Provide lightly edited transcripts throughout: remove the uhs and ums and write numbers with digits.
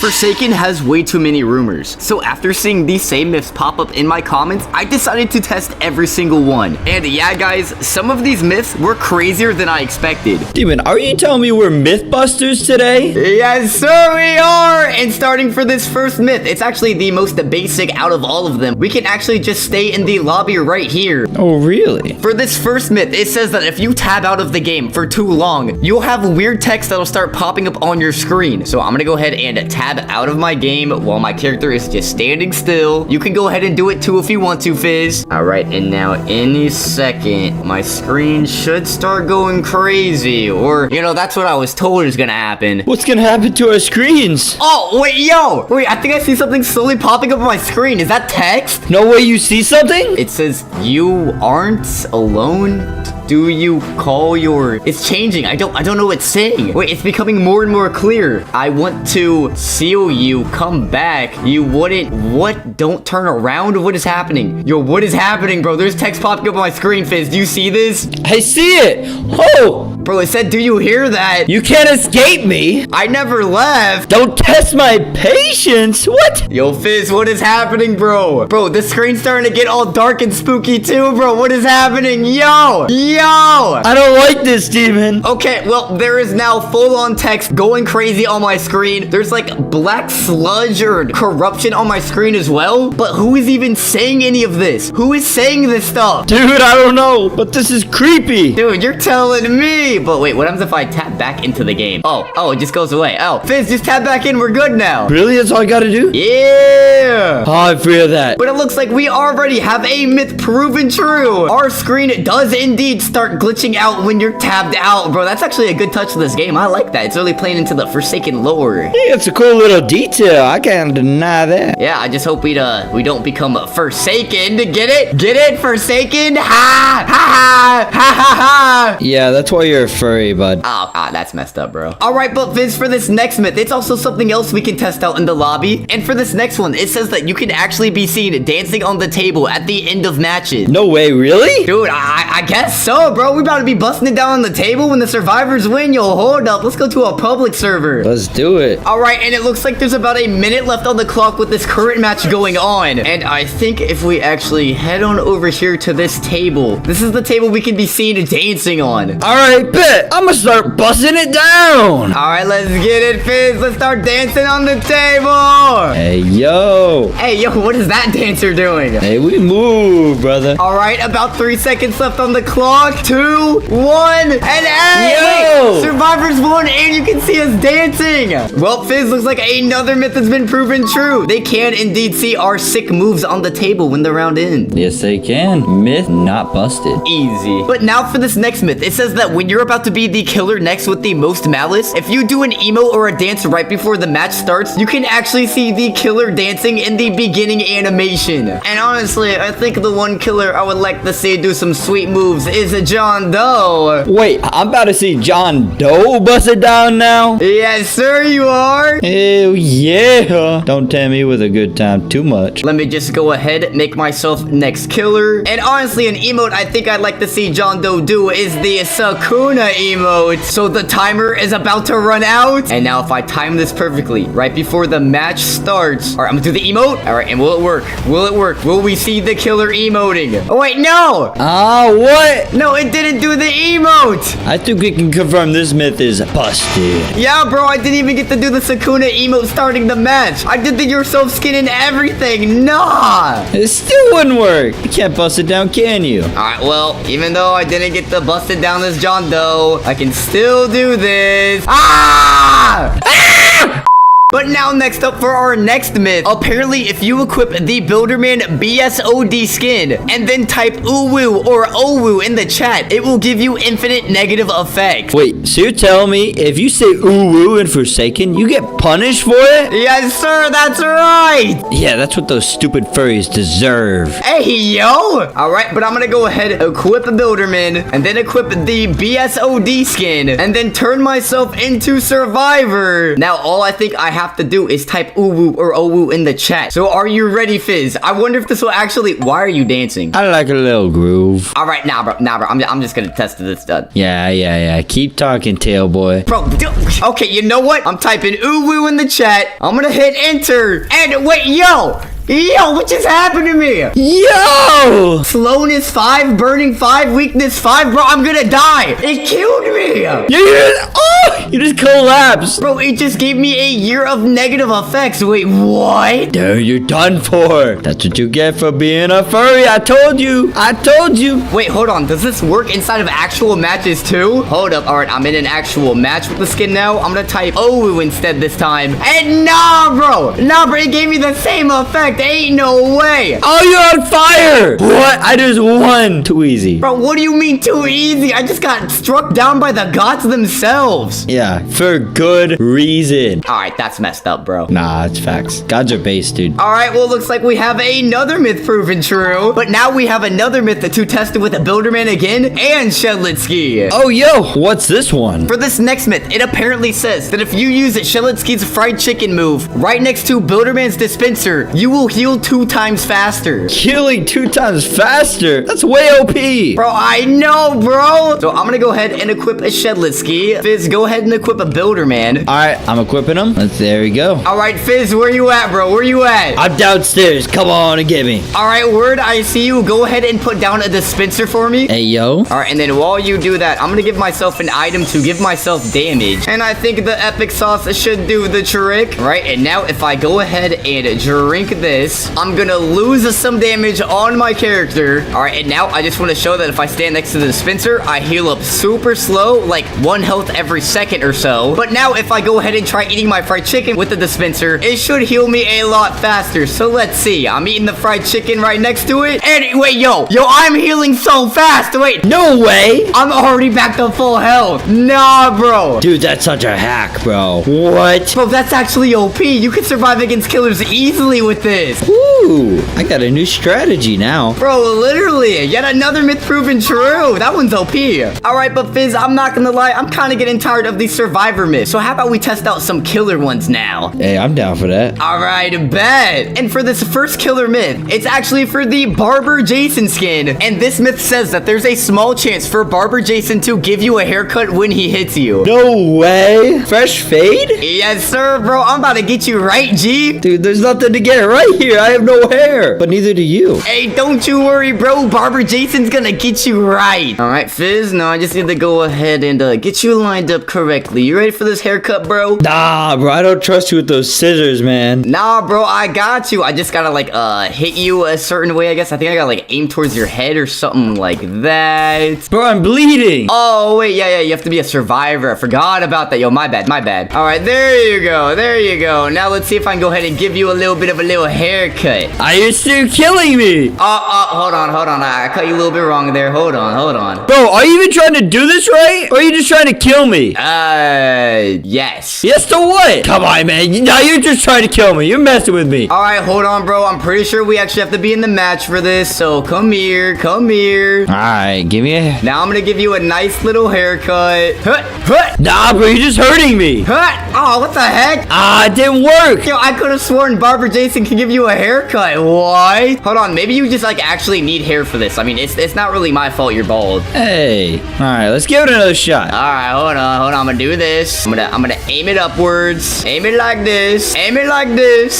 Forsaken has way too many rumors. So after seeing these same myths pop up in my comments, I decided to test every single one. And yeah, guys, some of these myths were crazier than I expected. Demon, are you telling me we're Mythbusters today? Yes, sir, we are! And starting for this first myth, it's actually the most basic out of all of them. We can actually just stay in the lobby right here. Oh, really? For this first myth, it says that if you tab out of the game for too long, you'll have weird text that'll start popping up on your screen. So I'm gonna go ahead and tab out of my game while my character is just standing still. You can go ahead and do it too if you want to, Fizz. All right, and now any second, my screen should start going crazy. Or, you know, that's what I was told is gonna happen. What's gonna happen to our screens? Oh, wait, yo! Wait, I think I see something slowly popping up on my screen. Is that text? No way you see something? It says, you aren't alone? Do you call your... It's changing. I don't know what it's saying. Wait, it's becoming more and more clear. I want to seal you. Come back. You wouldn't... What? Don't turn around? What is happening? Yo, what is happening, bro? There's text popping up on my screen, Fizz. Do you see this? I see it. Oh! Bro, it said, do you hear that? You can't escape me. I never left. Don't test my patience. What? Yo, Fizz, what is happening, bro? Bro, the screen's starting to get all dark and spooky too, bro. What is happening? Yo! Yo! I don't like this, Demon. Okay, well, there is now full-on text going crazy on my screen. There's like black sludge or corruption on my screen as well. But who is even saying any of this? Who is saying this stuff? Dude, I don't know, but this is creepy. Dude, you're telling me. But wait, what happens if I tap back into the game? Oh, it just goes away. Oh, Fizz, just tap back in. We're good now. Really? That's all I gotta do? Yeah. Oh, I fear that. But it looks like we already have a myth proven true. Our screen does indeed start glitching out when you're tabbed out, bro. That's actually a good touch to this game. I like that. It's really playing into the Forsaken lore. Yeah, it's a cool little detail. I can't deny that. Yeah, I just hope we don't become Forsaken. Get it? Get it? Forsaken? Ha! Ha ha! Ha ha ha! Yeah, that's why you're a furry, bud. Oh, that's messed up, bro. All right, but Fizz, for this next myth, it's also something else we can test out in the lobby. And for this next one, it says that you can actually be seen dancing on the table at the end of matches. No way, really? Dude, I guess so, bro. We about to be busting it down on the table when the survivors win. Yo, hold up. Let's go to a public server. Let's do it. All right, and it looks like there's about a minute left on the clock with this current match going on. And I think if we actually head on over here to this table, this is the table we can be seen dancing on. All right, bet. I'm gonna start busting it down. All right, let's get it, Fizz. Let's start dancing on the table. Hey, yo. Hey, yo, what is that dancer doing? Hey, we move, brother. All right, about 3 seconds left on the clock. 2, 1, and Yo! wait, survivors won, and you can see us dancing. Well, Fizz, looks like another myth has been proven true. They can indeed see our sick moves on the table when the round ends. Yes, they can. Myth not busted. Easy. But now for this next myth, it says that when you're about to be the killer next with the most malice, if you do an emote or a dance right before the match starts, you can actually see the killer dancing in the beginning animation. And honestly, I think the one killer I would like to see do some sweet moves is John Doe. Wait, I'm about to see John Doe bust it down now? Yes, sir, you are. Hell yeah. Don't tempt me with a good time too much. Let me just go ahead, make myself next killer. And honestly, an emote I think I'd like to see John Doe do is the Sakuna emote. So the timer is about to run out. And now if I time this perfectly, right before the match starts. All right, I'm gonna do the emote. All right, and will it work? Will it work? Will we see the killer emoting? Oh, wait, no. What? No, it didn't do the emote. I think we can confirm this myth is busted. Yeah, bro, I didn't even get to do the Sakuna emote starting the match. I did the yourself skin and everything. Nah. It still wouldn't work. You can't bust it down, can you? All right, well, even though I didn't get to bust it down as John Doe, I can still do this. Ah! Ah! But now next up for our next myth. Apparently, if you equip the Builderman BSOD skin and then type uwu or owu in the chat, it will give you infinite negative effects. Wait, so you're telling me if you say uwu in Forsaken, you get punished for it? Yes, sir, that's right. Yeah, that's what those stupid furries deserve. Hey, yo. All right, but I'm gonna go ahead, equip Builderman, and then equip the BSOD skin, and then turn myself into Survivor. Now, all I think I have have to do is type ooh or oh in the chat. So are you ready, Fizz? I wonder if this will actually... Why are you dancing? I like a little groove. All right, nah, bro. I'm just gonna test this. Yeah. Keep talking, tail boy. Bro, okay, you know what? I'm typing ooh in the chat. I'm gonna hit enter. And wait, yo, what just happened to me? Yo! Slowness 5, burning 5, weakness 5. Bro, I'm gonna die. It killed me. You just collapsed. Bro, it just gave me a year of negative effects. Wait, what? Dude, you're done for. That's what you get for being a furry. I told you. Wait, hold on. Does this work inside of actual matches too? Hold up. All right, I'm in an actual match with the skin now. I'm gonna type OU instead this time. And nah, bro. It gave me the same effect. Ain't no way. Oh, you're on fire. What? I just won. Too easy. Bro, what do you mean too easy? I just got struck down by the gods themselves. Yeah, for good reason. All right, that's messed up, bro. Nah, it's facts. Gods are base, dude. All right, well, looks like we have another myth proven true. But now we have another myth to test it with a Builderman again and Shedlitsky. Oh, yo, what's this one? For this next myth, it apparently says that if you use Shedlitsky's fried chicken move right next to Builderman's dispenser, you will heal 2 times faster. Healing 2 times faster? That's way OP. Bro, I know, bro. So I'm gonna go ahead and equip a Shedlitsky. Fizz, go ahead and equip a Builderman. All right, I'm equipping him. There we go. All right, Fizz, where you at, bro? Where you at? I'm downstairs. Come on and get me. All right, Word, I see you. Go ahead and put down a dispenser for me. Hey, yo. All right, and then while you do that, I'm gonna give myself an item to give myself damage. And I think the epic sauce should do the trick. Right, and now if I go ahead and drink this, I'm gonna lose some damage on my character. All right, and now I just want to show that if I stand next to the dispenser, I heal up super slow, like 1 health every second or so. But now if I go ahead and try eating my fried chicken with the dispenser, it should heal me a lot faster. So let's see. I'm eating the fried chicken right next to it. And wait, yo, I'm healing so fast. Wait, no way. I'm already back to full health. Nah, bro. Dude, that's such a hack, bro. What? Bro, that's actually OP. You can survive against killers easily with this. Ooh, I got a new strategy now. Bro, literally, yet another myth proven true. That one's OP. All right, but Fizz, I'm not gonna lie. I'm kind of getting tired of these survivor myths. So how about we test out some killer ones now? Hey, I'm down for that. All right, bet. And for this first killer myth, it's actually for the Barber Jason skin. And this myth says that there's a small chance for Barber Jason to give you a haircut when he hits you. No way. Fresh fade? Yes, sir, bro. I'm about to get you right, G. Dude, there's nothing to get right here. I have no hair. But neither do you. Hey, don't you worry, bro. Barber Jason's gonna get you right. All right, Fizz. Now I just need to go ahead and get you lined up correctly. You ready for this haircut, bro? Nah, bro. I don't trust you with those scissors, man. Nah, bro. I got you. I just gotta, like, hit you a certain way, I guess. I think I gotta, like, aim towards your head or something like that. Bro, I'm bleeding. Oh, wait. Yeah. You have to be a survivor. I forgot about that. Yo, my bad. All right, there you go. Now let's see if I can go ahead and give you a little bit of a little haircut. Are you still killing me? Hold on. I cut you a little bit wrong there. Hold on. Bro, are you even trying to do this right? Or are you just trying to kill me? Yes. Yes to what? Come on, man. Now you're just trying to kill me. You're messing with me. All right, hold on, bro. I'm pretty sure we actually have to be in the match for this. So come here. All right, give me a... Now I'm gonna give you a nice little haircut. Nah, bro, you're just hurting me. Oh, what the heck? It didn't work. Yo, I could have sworn Barber Jason can give you a haircut. What? Hold on, maybe you just like actually need hair for this. I mean, it's not really my fault you're bald. Hey, all right, let's give it another shot. All right, hold on. I'm gonna do this. I'm gonna aim it upwards. Aim it like this.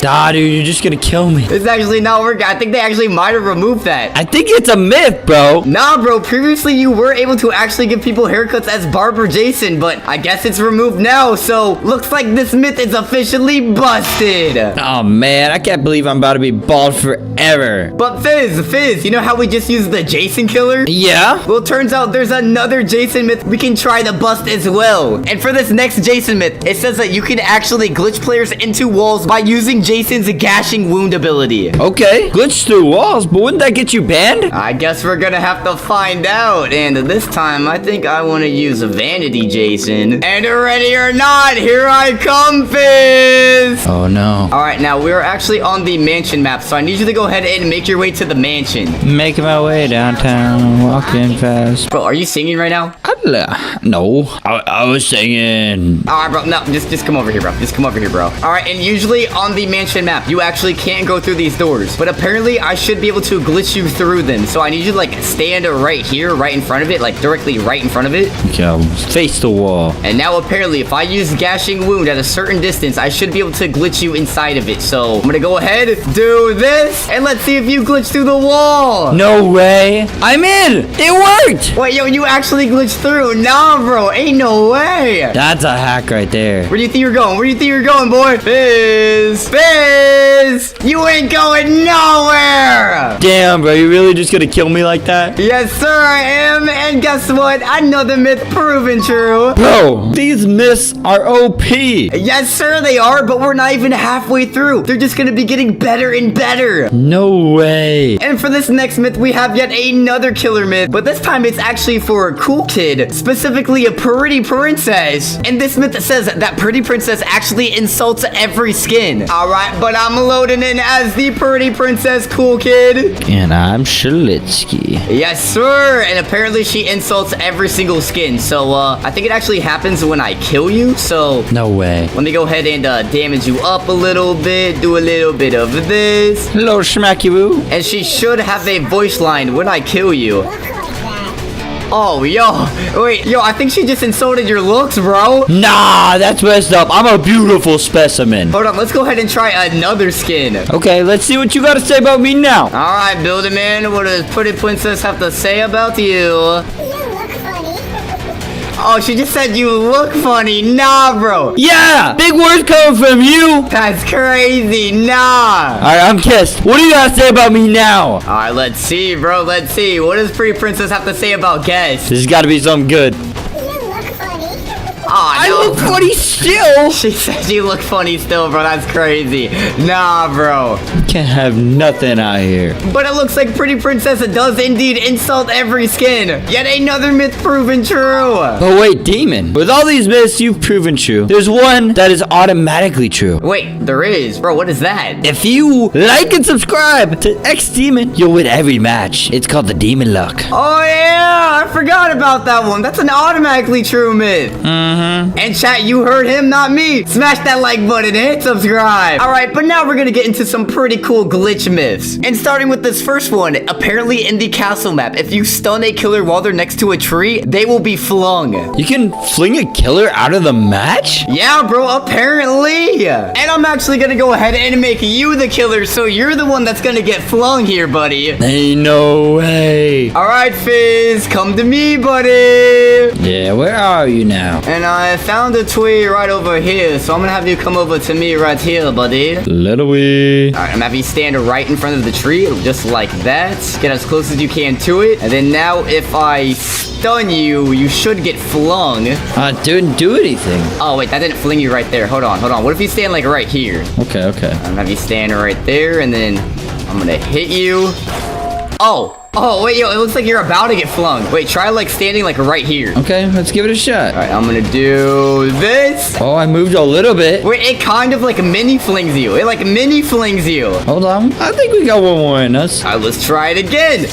Nah, dude, you're just gonna kill me. It's actually not working. I think they actually might have removed that. I think it's a myth, bro. Nah, bro. Previously, you were able to actually give people haircuts as Barber Jason, but I guess it's removed now. So looks like this myth is officially busted. Oh man, I can't believe I'm about to be bald forever. But Fizz, you know how we just used the Jason killer? Yeah? Well, turns out there's another Jason myth we can try to bust as well. And for this next Jason myth, it says that you can actually glitch players into walls by using Jason's gashing wound ability. Okay, glitch through walls, but wouldn't that get you banned? I guess we're gonna have to find out. And this time, I think I want to use Vanity Jason. And ready or not, here I come, Fizz! Oh no. Alright, now we're actually on the mansion map, so I need you to go ahead and make your way to the mansion. Making my way downtown, walking fast. Bro, are you singing right now? I'm No, I was saying. All right, bro. No, just come over here, bro. Just come over here, bro. All right, and usually on the mansion map, you actually can't go through these doors. But apparently, I should be able to glitch you through them. So I need you to, like, stand right here, right in front of it, like, directly right in front of it. Okay, I'll face the wall. And now, apparently, if I use Gashing Wound at a certain distance, I should be able to glitch you inside of it. So I'm gonna go ahead, do this, and let's see if you glitch through the wall. No way. I'm in. It worked. Wait, yo, you actually glitched through? Nah, bro. Ain't no way. That's a hack right there. Where do you think you're going? Where do you think you're going, boy? Fizz! You ain't going nowhere! Damn, bro. You really just gonna kill me like that? Yes, sir, I am. And guess what? Another myth proven true. Bro, these myths are OP. Yes, sir, they are, but we're not even halfway through. They're just gonna be getting better and better. No way. And for this next myth, we have yet another killer myth, but this time it's actually for a cool kid, specifically a pretty princess. And this myth says that pretty princess actually insults every skin. All right, but I'm loading in as the pretty princess cool kid. And I'm Shalitsky. Yes, sir. And apparently she insults every single skin. So, I think it actually happens when I kill you. So, No way. let me go ahead and damage you up a little bit, do a little bit of this. Hello, Schmacky Woo. And she should have a voice line when I kill you. Oh, yo. Wait, yo, I think she just insulted your looks, bro. Nah, that's messed up. I'm a beautiful specimen. Hold on, let's go ahead and try another skin. Okay, let's see what you got to say about me now. All right, Builder Man, what does pretty princess have to say about you? Oh, she just said you look funny. Nah, bro. Yeah, big words coming from you. That's crazy. Nah. All right, I'm kissed. What do you got to say about me now? All right, let's see, bro. Let's see. What does pretty princess have to say about guests? This has got to be something good. Oh, I no. look funny still. She said you look funny still, bro. That's crazy. Nah, bro. Can't have nothing out here. But it looks like pretty princess does indeed insult every skin. Yet another myth proven true. Oh wait, demon. With all these myths you've proven true, there's one that is automatically true. Wait, there is. Bro, what is that? If you like and subscribe to xDemon, you'll win every match. It's called the Demon Luck. Oh, yeah. I forgot about that one. That's an automatically true myth. And chat, you heard him, not me. Smash that like button and hit subscribe. All right, but now we're gonna get into some pretty cool glitch myths. And starting with this first one, apparently in the castle map, if you stun a killer while they're next to a tree, they will be flung. You can fling a killer out of the match? Yeah, bro, apparently. And I'm actually gonna go ahead and make you the killer, so you're the one that's gonna get flung here, buddy. Ain't no way. All right, Fizz, come to me, buddy. Yeah, where are you now? And I found a tree right over here, so I'm gonna have you come over to me right here, buddy. Little wee. All right, I'm gonna have you stand right in front of the tree, just like that. Get as close as you can to it. And then now, if I stun you, you should get flung. I didn't do anything. Oh, wait, that didn't fling you right there. Hold on. What if you stand, like, right here? Okay. I'm gonna have you stand right there, and then I'm gonna hit you. Oh, wait, yo, it looks like you're about to get flung. Wait, try, like, standing, like, right here. Okay, let's give it a shot. All right, I'm gonna do this. Oh, I moved a little bit. Wait, it kind of, like, mini flings you. It, like, mini flings you. Hold on. I think we got one more in us. All right, let's try it again.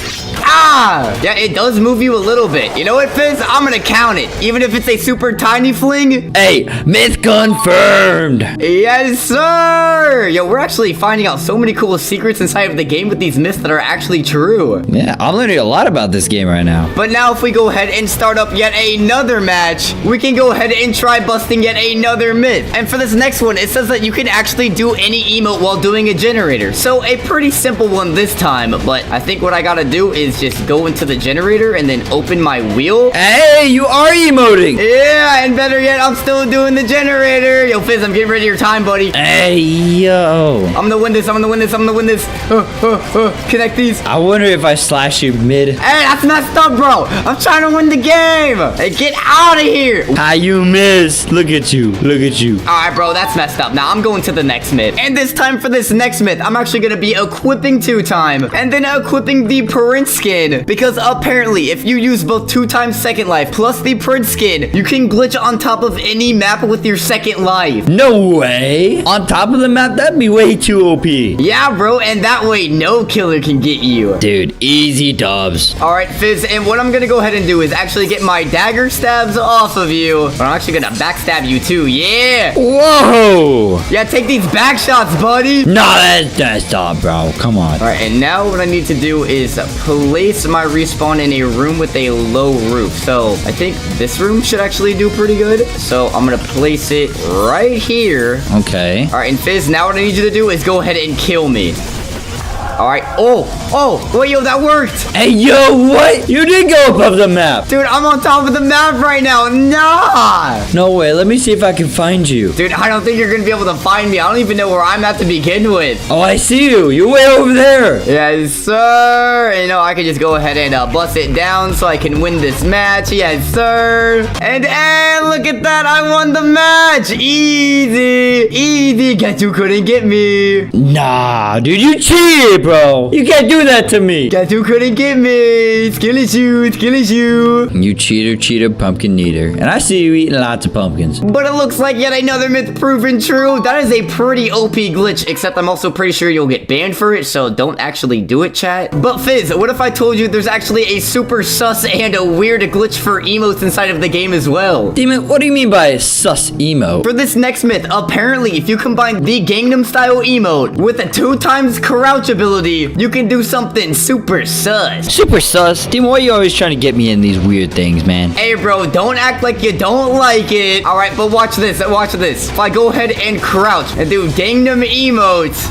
Ah! Yeah, it does move you a little bit. You know what, Fizz? I'm gonna count it. Even if it's a super tiny fling. Hey, myth confirmed. Yes, sir! Yo, we're actually finding out so many cool secrets inside of the game with these myths that are actually true. Yeah, I'm learning a lot about this game right now. But now if we go ahead and start up yet another match, we can go ahead and try busting yet another myth. And for this next one, it says that you can actually do any emote while doing a generator. So a pretty simple one this time, but I think what I gotta do is just go into the generator and then open my wheel. Hey, you are emoting. Yeah, and better yet, I'm still doing the generator. Yo, Fizz, I'm getting ready your time, buddy. Hey, yo. I'm gonna win this. Connect these. I wonder if I slash you mid. Hey, that's messed up, bro. I'm trying to win the game. Hey, get out of here. How you miss? Look at you. All right, bro, that's messed up. Now I'm going to the next myth. And this time for this next myth, I'm actually gonna be equipping 2-time and then equipping the Prince skin. skin. Because apparently, if you use both 2 times second life plus the print skin, you can glitch on top of any map with your second life. No way. On top of the map, that'd be way too OP. Yeah, bro, and that way no killer can get you. Dude, easy dubs. All right, Fizz, and what I'm gonna go ahead and do is actually get my dagger stabs off of you. But I'm actually gonna backstab you too, yeah. Whoa. Yeah, take these back shots, buddy. Nah, that's dumb, bro. Come on. All right, and now what I need to do is place my respawn in a room with a low roof. So I think this room should actually do pretty good. So I'm gonna place it right here. Okay. All right, and Fizz, now what I need you to do is go ahead and kill me. All right. Oh, wait, yo, that worked. Hey, yo, what? You did go above the map. Dude, I'm on top of the map right now. Nah. No way. Let me see if I can find you. Dude, I don't think you're gonna be able to find me. I don't even know where I'm at to begin with. Oh, I see you. You're way over there. Yes, sir. You know, I can just go ahead and bust it down so I can win this match. Yes, sir. And look at that. I won the match. Easy. Guess who couldn't get me? Nah, dude, you cheated, bro. You can't do that to me. Guess who couldn't get me? Skilly shoe. You cheater, pumpkin eater. And I see you eating lots of pumpkins. But it looks like yet another myth proven true. That is a pretty OP glitch, except I'm also pretty sure you'll get banned for it, so don't actually do it, chat. But Fizz, what if I told you there's actually a super sus and a weird glitch for emotes inside of the game as well? Demon, what do you mean by sus emo? For this next myth, apparently if you combine the Gangnam Style emote with a 2 times crouch ability, you can do something super sus. Super sus? Demon, why are you always trying to get me in these weird things, man? Hey bro, don't act like you don't like it. Alright, but watch this. If I go ahead and crouch and do Gangnam emotes.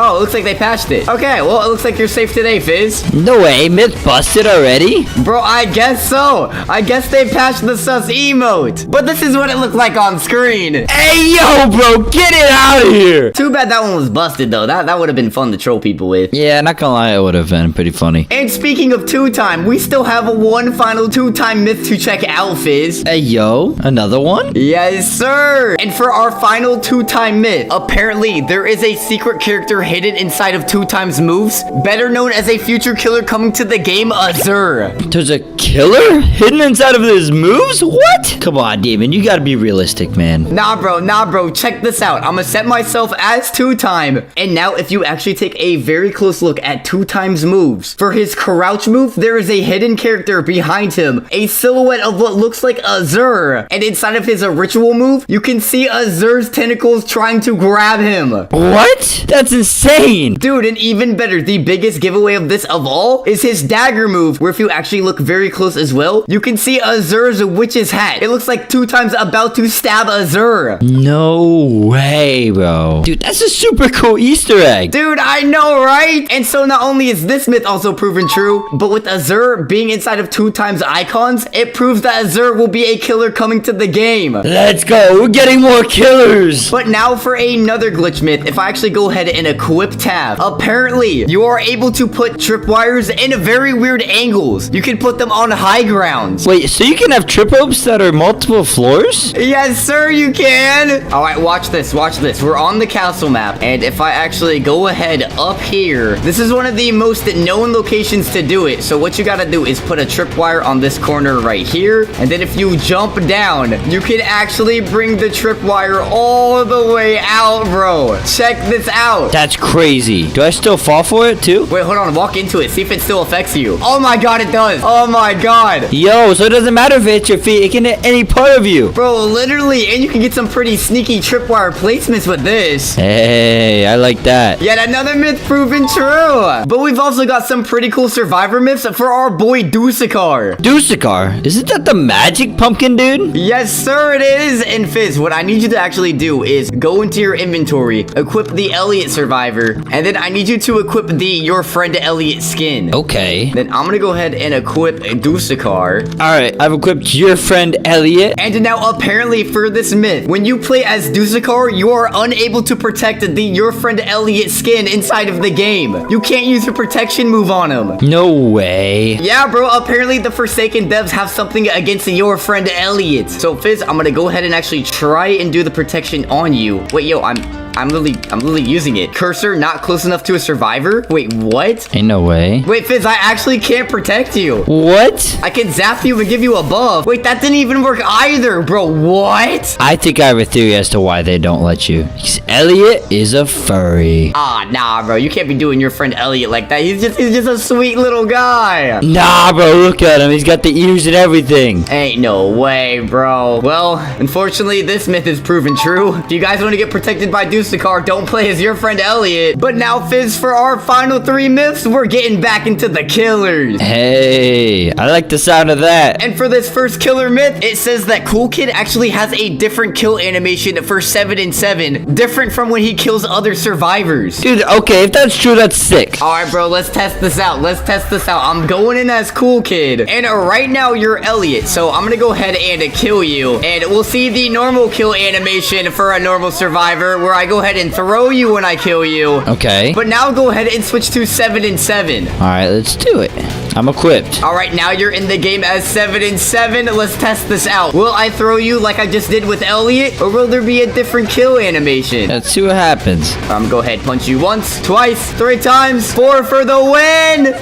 Oh, it looks like they patched it. Okay, well, it looks like you're safe today, Fizz. No way, myth busted already? Bro, I guess so. I guess they patched the sus emote. But this is what it looked like on screen. Hey, yo, bro, get it out of here. Too bad that one was busted, though. That would have been fun to troll people with. Yeah, not gonna lie, it would have been pretty funny. And speaking of 2-time, we still have one final 2-time myth to check out, Fizz. Hey, yo, another one? Yes, sir. And for our final 2-time myth, apparently there is a secret character hidden inside of 2 times moves, better known as a future killer coming to the game, Azur. There's a killer hidden inside of his moves? What? Come on, Demon, you gotta be realistic, man. Nah, bro, check this out. I'm gonna set myself as 2-time. And now if you actually take a very close look at 2 times moves, for his crouch move, there is a hidden character behind him, a silhouette of what looks like Azur. And inside of his ritual move, you can see Azur's tentacles trying to grab him. What? That's insane. Dude, and even better, the biggest giveaway of this of all is his dagger move, where if you actually look very close as well, you can see Azur's witch's hat. It looks like 2 times about to stab Azur. No way, bro. Dude, that's a super cool Easter egg. Dude, I know, right? And so not only is this myth also proven true, but with Azur being inside of 2 times icons, it proves that Azur will be a killer coming to the game. Let's go. We're getting more killers. But now for another glitch myth, if I actually go ahead and equip tab, apparently you are able to put tripwires in very weird angles. You can put them on high grounds. Wait, so you can have trip ropes that are multiple floors? Yes, sir, you can. All right, watch this. We're on the castle map, and if I actually go ahead up here, this is one of the most known locations to do it. So what you gotta do is put a tripwire on this corner right here, and then if you jump down, you can actually bring the tripwire all the way out, bro. Check this out. That's crazy. Do I still fall for it too? Wait, hold on. Walk into it. See if it still affects you. Oh my god, it does. Oh my god. Yo, so it doesn't matter if it hits your feet. It can hit any part of you. Bro, literally. And you can get some pretty sneaky tripwire placements with this. Hey, I like that. Yet another myth proven true. But we've also got some pretty cool survivor myths for our boy Duskkar. Duskkar? Isn't that the magic pumpkin dude? Yes, sir, it is. And Fizz, what I need you to actually do is go into your inventory, equip the Elliot survivor, and then I need you to equip the your friend Elliot skin. Okay. Then I'm gonna go ahead and equip Duskkar. Alright, I've equipped your friend Elliot. And now apparently for this myth, when you play as Duskkar, you are unable to protect the your friend Elliot skin inside of the game. You can't use your protection move on him. No way. Yeah, bro, apparently the Forsaken devs have something against your friend Elliot. So Fizz, I'm gonna go ahead and actually try and do the protection on you. Wait, yo, I'm I'm literally using it. Cursor not close enough to a survivor? Wait, what? Ain't no way. Wait, Fizz, I actually can't protect you. What? I can zap you and give you a buff. Wait, that didn't even work either, bro. What? I think I have a theory as to why they don't let you. Because Elliot is a furry. Ah, nah, bro. You can't be doing your friend Elliot like that. He's just a sweet little guy. Nah, bro, look at him. He's got the ears and everything. Ain't no way, bro. Well, unfortunately, this myth is proven true. If you guys want to get protected by Duskkar, don't play as your friend Elliot. But now, Fizz, for our final 3 myths, we're getting back into the killers. Hey, I like the sound of that. And for this first killer myth, it says that Cool Kid actually has a different kill animation for 7 and 7, different from when he kills other survivors. Dude, okay, if that's true, that's sick. All right, bro, let's test this out. I'm going in as Cool Kid. And right now, you're Elliot. So I'm going to go ahead and kill you. And we'll see the normal kill animation for a normal survivor, where I go ahead and throw you when I kill you. Okay. But now go ahead and switch to 7 and 7. All right, let's do it. I'm equipped. All right, now you're in the game as 7 and 7. Let's test this out. Will I throw you like I just did with Elliot, or will there be a different kill animation? Let's see what happens. I'm gonna go ahead, punch you once, twice, 3 times, 4 for the win.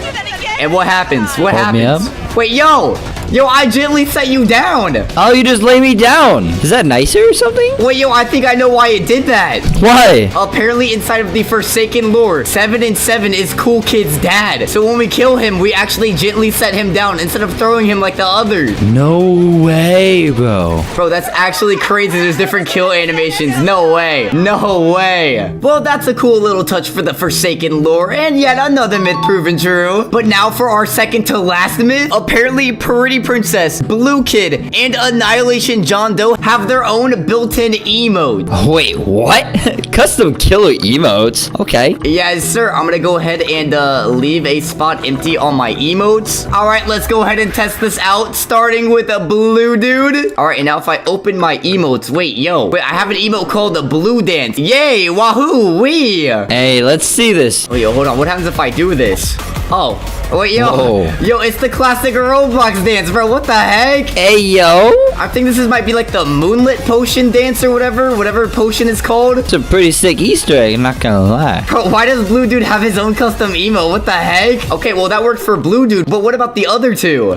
And what happens? What Hold me happens? up. Wait, yo, I gently set you down. Oh, you just lay me down. Is that nicer or something? Wait, yo, I think I know why it did that. Why? Apparently, inside of the Forsaken lore, 7 and 7 is Cool Kid's dad. So when we kill him, we actually gently set him down instead of throwing him like the others. No way, bro. Bro, that's actually crazy. There's different kill animations. No way. No way. Well, that's a cool little touch for the Forsaken lore, and yet another myth proven true. But now for our second to last myth, apparently Pretty Princess, Blue Kid, and Annihilation John Doe have their own built-in emote. Wait, what? Custom killer emotes? Okay. Yes, sir. I'm gonna go ahead and leave a spot empty on my emotes. All right, let's go ahead and test this out, starting with a blue dude. All right, and now if I open my emotes, wait, I have an emote called the Blue Dance. Yay, wahoo, wee. Hey, let's see this. Oh, yo, hold on. What happens if I do this? Oh, wait, yo. Whoa. Yo, it's the classic Roblox dance, bro. What the heck? Hey, yo. I think this might be like the Moonlit Potion dance or whatever potion is called. It's a pretty sick Easter egg, I'm not gonna lie. Bro, why does Blue Dude have his own custom emo? What the heck? Okay, well, that worked for Blue Dude, but what about the other two?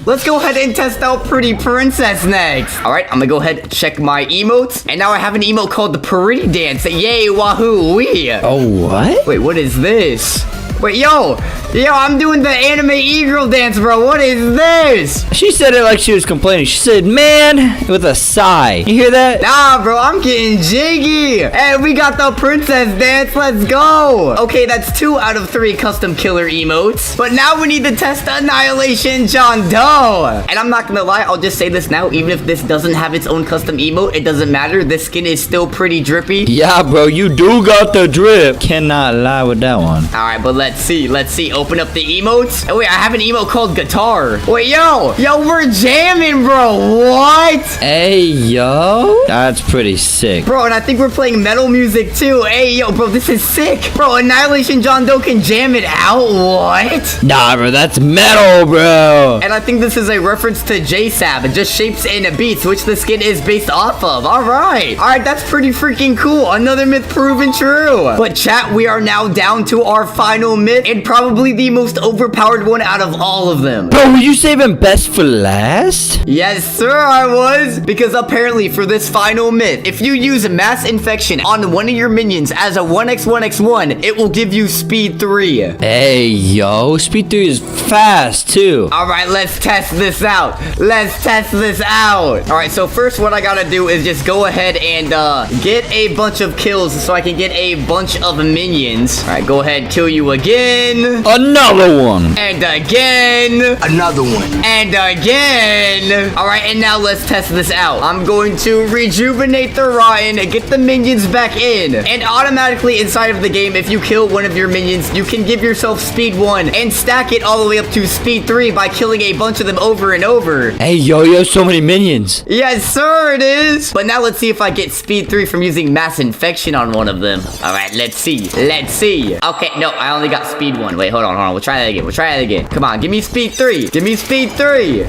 Let's go ahead and test out Pretty Princess next. All right, I'm gonna go ahead and check my emotes. And now I have an emote called the Pretty Dance. Yay, wahoo, wee. Oh, what? Wait, what is this? Wait, yo, I'm doing the anime e-girl dance, bro. What is this? She said it like she was complaining. She said, man, with a sigh. You hear that? Nah, bro, I'm getting jiggy. Hey, we got the princess dance. Let's go. Okay, that's 2 out of 3 custom killer emotes. But now we need to test Annihilation John Doe. And I'm not gonna lie, I'll just say this now. Even if this doesn't have its own custom emote, it doesn't matter. This skin is still pretty drippy. Yeah, bro, you do got the drip. Cannot lie with that one. All right, but let's see. Open up the emotes. Oh, wait, I have an emote called guitar. Wait, yo, we're jamming, bro. What? Hey, yo. That's pretty sick. Bro, and I think we're playing metal music too. Hey, yo, bro, this is sick. Bro, Annihilation John Doe can jam it out. What? Nah, bro, that's metal, bro. And I think this is a reference to JSAB, just shapes and beats, which the skin is based off of. All right, that's pretty freaking cool. Another myth proven true. But chat, we are now down to our final myth, and probably the most overpowered one out of all of them. Bro, were you saving best for last? Yes, sir, I was. Because apparently for this final myth, if you use mass infection on one of your minions as a 1x1x1, it will give you speed 3. Hey, yo, speed 3 is fast, too. All right, let's test this out. All right, so first what I gotta do is just go ahead and get a bunch of kills so I can get a bunch of minions. All right, go ahead, kill you again. Another one. And again. Another one. And again. All right, and now let's test this out. I'm going to rejuvenate the rotten, get the minions back in. And automatically inside of the game, if you kill one of your minions, you can give yourself speed 1 and stack it all the way up to speed 3 by killing a bunch of them over and over. Hey, yo, you have so many minions. Yes, sir, it is. But now let's see if I get speed 3 from using mass infection on one of them. All right, let's see. Okay, no, I only got speed 1. Wait, hold on. We'll try that again. Come on, give me speed 3.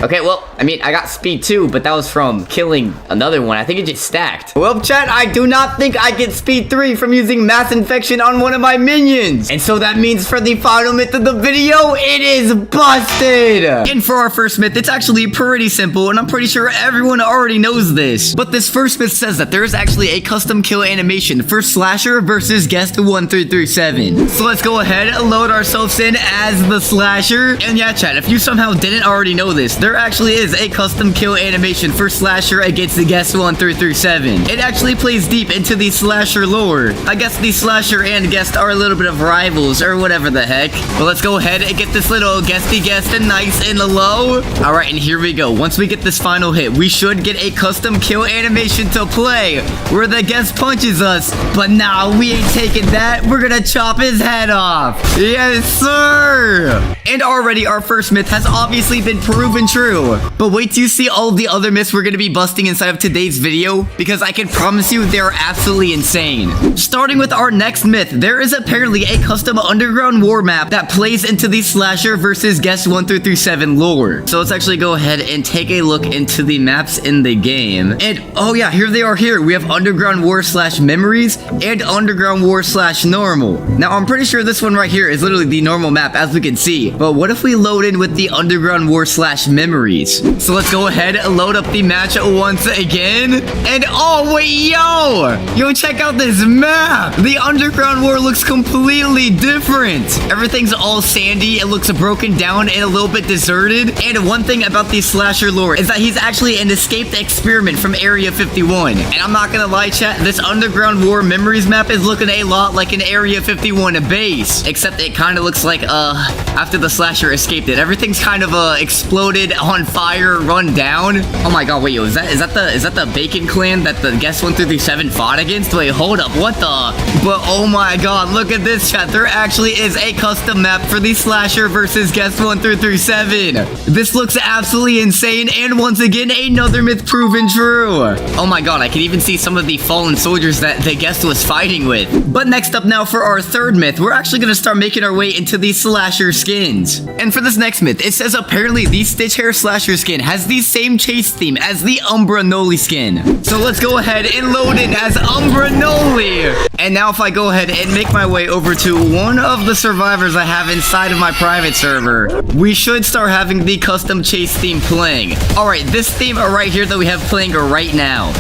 Okay, well, I mean, I got speed 2, but that was from killing another one. I think it just stacked. Well, chat, I do not think I get speed 3 from using mass infection on one of my minions. And so that means for the final myth of the video, it is busted. And for our first myth, it's actually pretty simple, and I'm pretty sure everyone already knows this. But this first myth says that there is actually a custom kill animation for Slasher versus Guest 1337. So let's go ahead and load ourselves in as the Slasher. And yeah, chat, if you somehow didn't already know this, there actually is a custom kill animation for Slasher against the Guest 1337. It actually plays deep into the Slasher lore. I guess the Slasher and Guest are a little bit of rivals or whatever the heck. But let's go ahead and get this little guesty guest and nice and low. All right, and here we go. Once we get this final hit, we should get a custom kill animation to play where the guest punches us. But nah, we ain't taking that. We're gonna chop his head off. Yes, sir. And already our first myth has obviously been proven true. But wait till you see all of the other myths we're gonna be busting inside of today's video, because I can promise you they're absolutely insane. Starting with our next myth, there is apparently a custom underground war map that plays into the Slasher versus Guest 1337 lore. So let's actually go ahead and take a look into the maps in the game. And oh yeah, here they are here. We have underground war / memories and underground war / normal. Now I'm pretty sure this one right here is literally the normal map, as we can see. But what if we load in with the underground war / memories? So let's go ahead and load up the match once again. And oh wait, yo, check out this map. The underground war looks completely different. Everything's all sandy. It looks broken down and a little bit deserted. And one thing about the Slasher lore is that he's actually an escaped experiment from Area 51. And I'm not gonna lie, chat, this underground war memories map is looking a lot like an Area 51 base, except it kind of looks like after the Slasher escaped it, everything's kind of exploded, on fire, run down. Oh my god, wait, yo, is that the Bacon clan that the Guest 1337 fought against? Wait, hold up, what the? But oh my god, look at this, chat. There actually is a custom map for the Slasher versus Guest 1337. This looks absolutely insane, and once again, another myth proven true. Oh my god, I can even see some of the fallen soldiers that the Guest was fighting with. But next up now for our third myth, we're actually gonna start making our way into the Slasher skins. And for this next myth, it says apparently the Stitch Hair Slasher skin has the same chase theme as the Umbra Noli skin. So let's go ahead and load in as Umbra Noli. And now if I go ahead and make my way over to one of the survivors I have inside of my private server, we should start having the custom chase theme playing. All right, this theme right here that we have playing right now.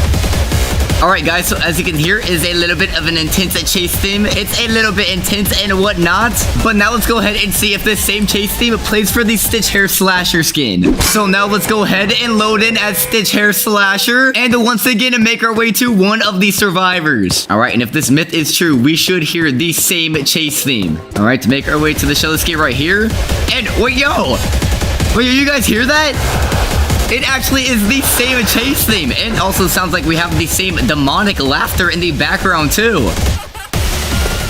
Alright guys, so as you can hear is a little bit of an intense chase theme. It's a little bit intense and whatnot. But now let's go ahead and see if this same chase theme plays for the Stitch Hair Slasher skin. So now let's go ahead and load in as Stitch Hair Slasher. And once again make our way to one of the survivors. Alright, and if this myth is true, we should hear the same chase theme. Alright, to make our way to the shell escape right here. And wait, yo! Wait, you guys hear that? It actually is the same chase theme. And also sounds like we have the same demonic laughter in the background too.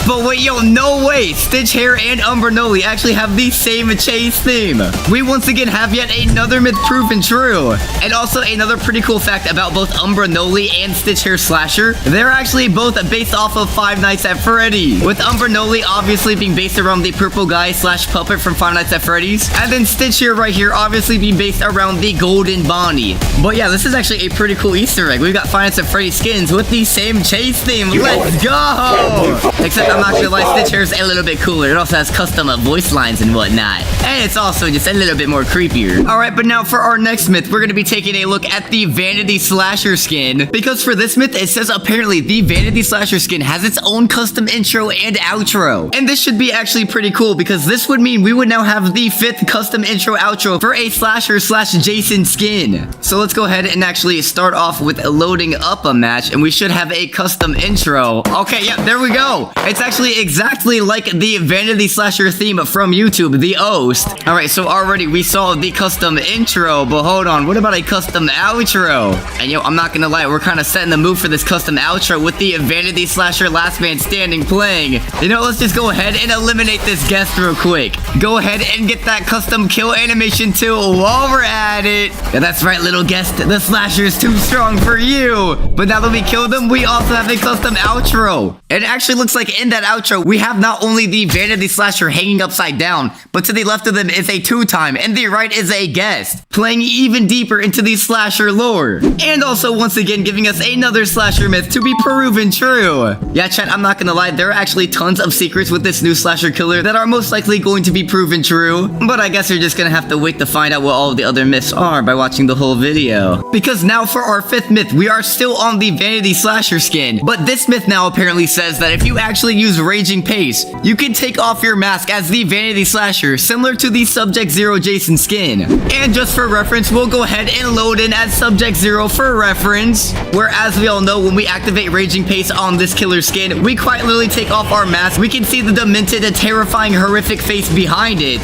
But wait, yo, no way. Stitch Hair and Umbra Noli actually have the same chase theme. We once again have yet another myth proven true. And also another pretty cool fact about both Umbra Noli and Stitch Hair Slasher. They're actually both based off of Five Nights at Freddy's. With Umbra Noli obviously being based around the purple guy / puppet from Five Nights at Freddy's. And then Stitch Hair right here obviously being based around the golden Bonnie. But yeah, this is actually a pretty cool Easter egg. We've got Five Nights at Freddy's skins with the same chase theme. Let's go! Except I'm not gonna lie, Stitch Hair is a little bit cooler. It also has custom voice lines and whatnot. And it's also just a little bit more creepier. Alright, but now for our next myth, we're gonna be taking a look at the Vanity Slasher skin. Because for this myth, it says apparently the Vanity Slasher skin has its own custom intro and outro. And this should be actually pretty cool because this would mean we would now have the 5th custom intro outro for a Slasher / Jason skin. So let's go ahead and actually start off with loading up a match, and we should have a custom intro. Okay, yeah, there we go. It's actually exactly like the Vanity Slasher theme from YouTube, the Oast. Alright, so already we saw the custom intro, but hold on, what about a custom outro? And yo, I'm not gonna lie, we're kind of setting the mood for this custom outro with the Vanity Slasher Last Man Standing playing. You know, let's just go ahead and eliminate this guest real quick. Go ahead and get that custom kill animation too while we're at it. Yeah, that's right, little guest, the Slasher is too strong for you. But now that we killed them, we also have a custom outro. It actually looks like in that outro, we have not only the Vanity Slasher hanging upside down, but to the left of them is a 2-time, and the right is a guest, playing even deeper into the slasher lore. And also, once again, giving us another slasher myth to be proven true. Yeah, chat, I'm not gonna lie, there are actually tons of secrets with this new slasher killer that are most likely going to be proven true, but I guess you're just gonna have to wait to find out what all of the other myths are by watching the whole video. Because now for our 5th myth, we are still on the Vanity Slasher skin, but this myth now apparently says that if you actually use Raging Pace, you can take off your mask as the Vanity Slasher, similar to the Subject Zero Jason skin. And just for reference, we'll go ahead and load in as Subject Zero for reference, where as we all know, when we activate Raging Pace on this killer skin, we quite literally take off our mask. We can see the demented and terrifying horrific face behind it.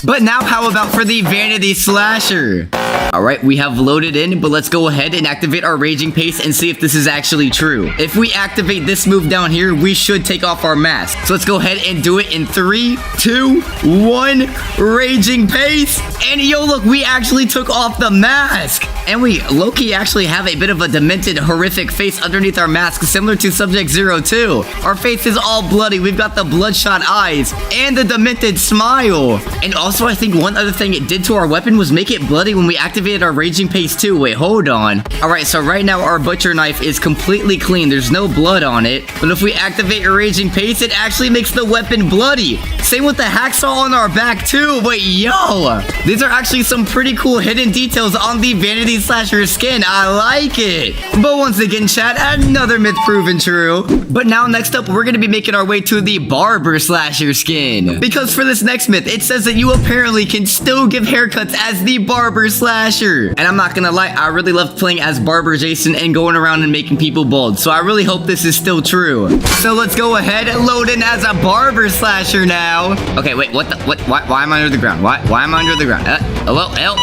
But now how about for the Vanity Slasher? Alright, we have loaded in, but let's go ahead and activate our Raging Pace and see if this is actually true. If we activate this move down here, we should take off our mask. So let's go ahead and do it in 3, 2, 1, Raging Pace. And yo, look, we actually took off the mask. And we low-key actually have a bit of a demented, horrific face underneath our mask, similar to Subject Zero too. Our face is all bloody. We've got the bloodshot eyes and the demented smile. And also, I think one other thing it did to our weapon was make it bloody when we activated our Raging Pace too. Wait, hold on. Alright, so right now our butcher knife is completely clean. There's no blood on it. But if we activate your Raging Pace, it actually makes the weapon bloody. Same with the hacksaw on our back too. Wait, yo! These are actually some pretty cool hidden details on the Vanity Slasher skin. I like it. But once again, chat, another myth proven true. But now next up, we're gonna be making our way to the Barber Slasher skin. Because for this next myth, it says that you apparently can still give haircuts as the Barber Slasher. And I'm not gonna lie, I really loved playing as Barber Jason and going around and making people bald. So I really hope this is still true. So let's go ahead and load in as a Barber Slasher now. Okay, wait, what? Why am I under the ground? Why am I under the ground? Hello, help.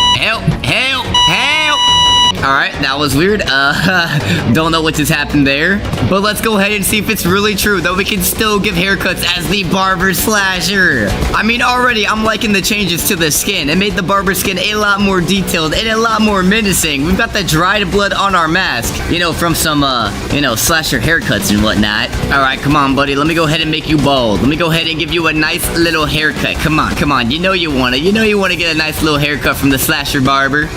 Alright, that was weird. Don't know what just happened there. But let's go ahead and see if it's really true that we can still give haircuts as the Barber Slasher. I mean, already, I'm liking the changes to the skin. It made the Barber skin a lot more detailed and a lot more menacing. We've got the dried blood on our mask. You know, from some, slasher haircuts and whatnot. Alright, come on, buddy. Let me go ahead and make you bald. Let me go ahead and give you a nice little haircut. Come on. You know you want to get a nice little haircut from the Slasher Barber.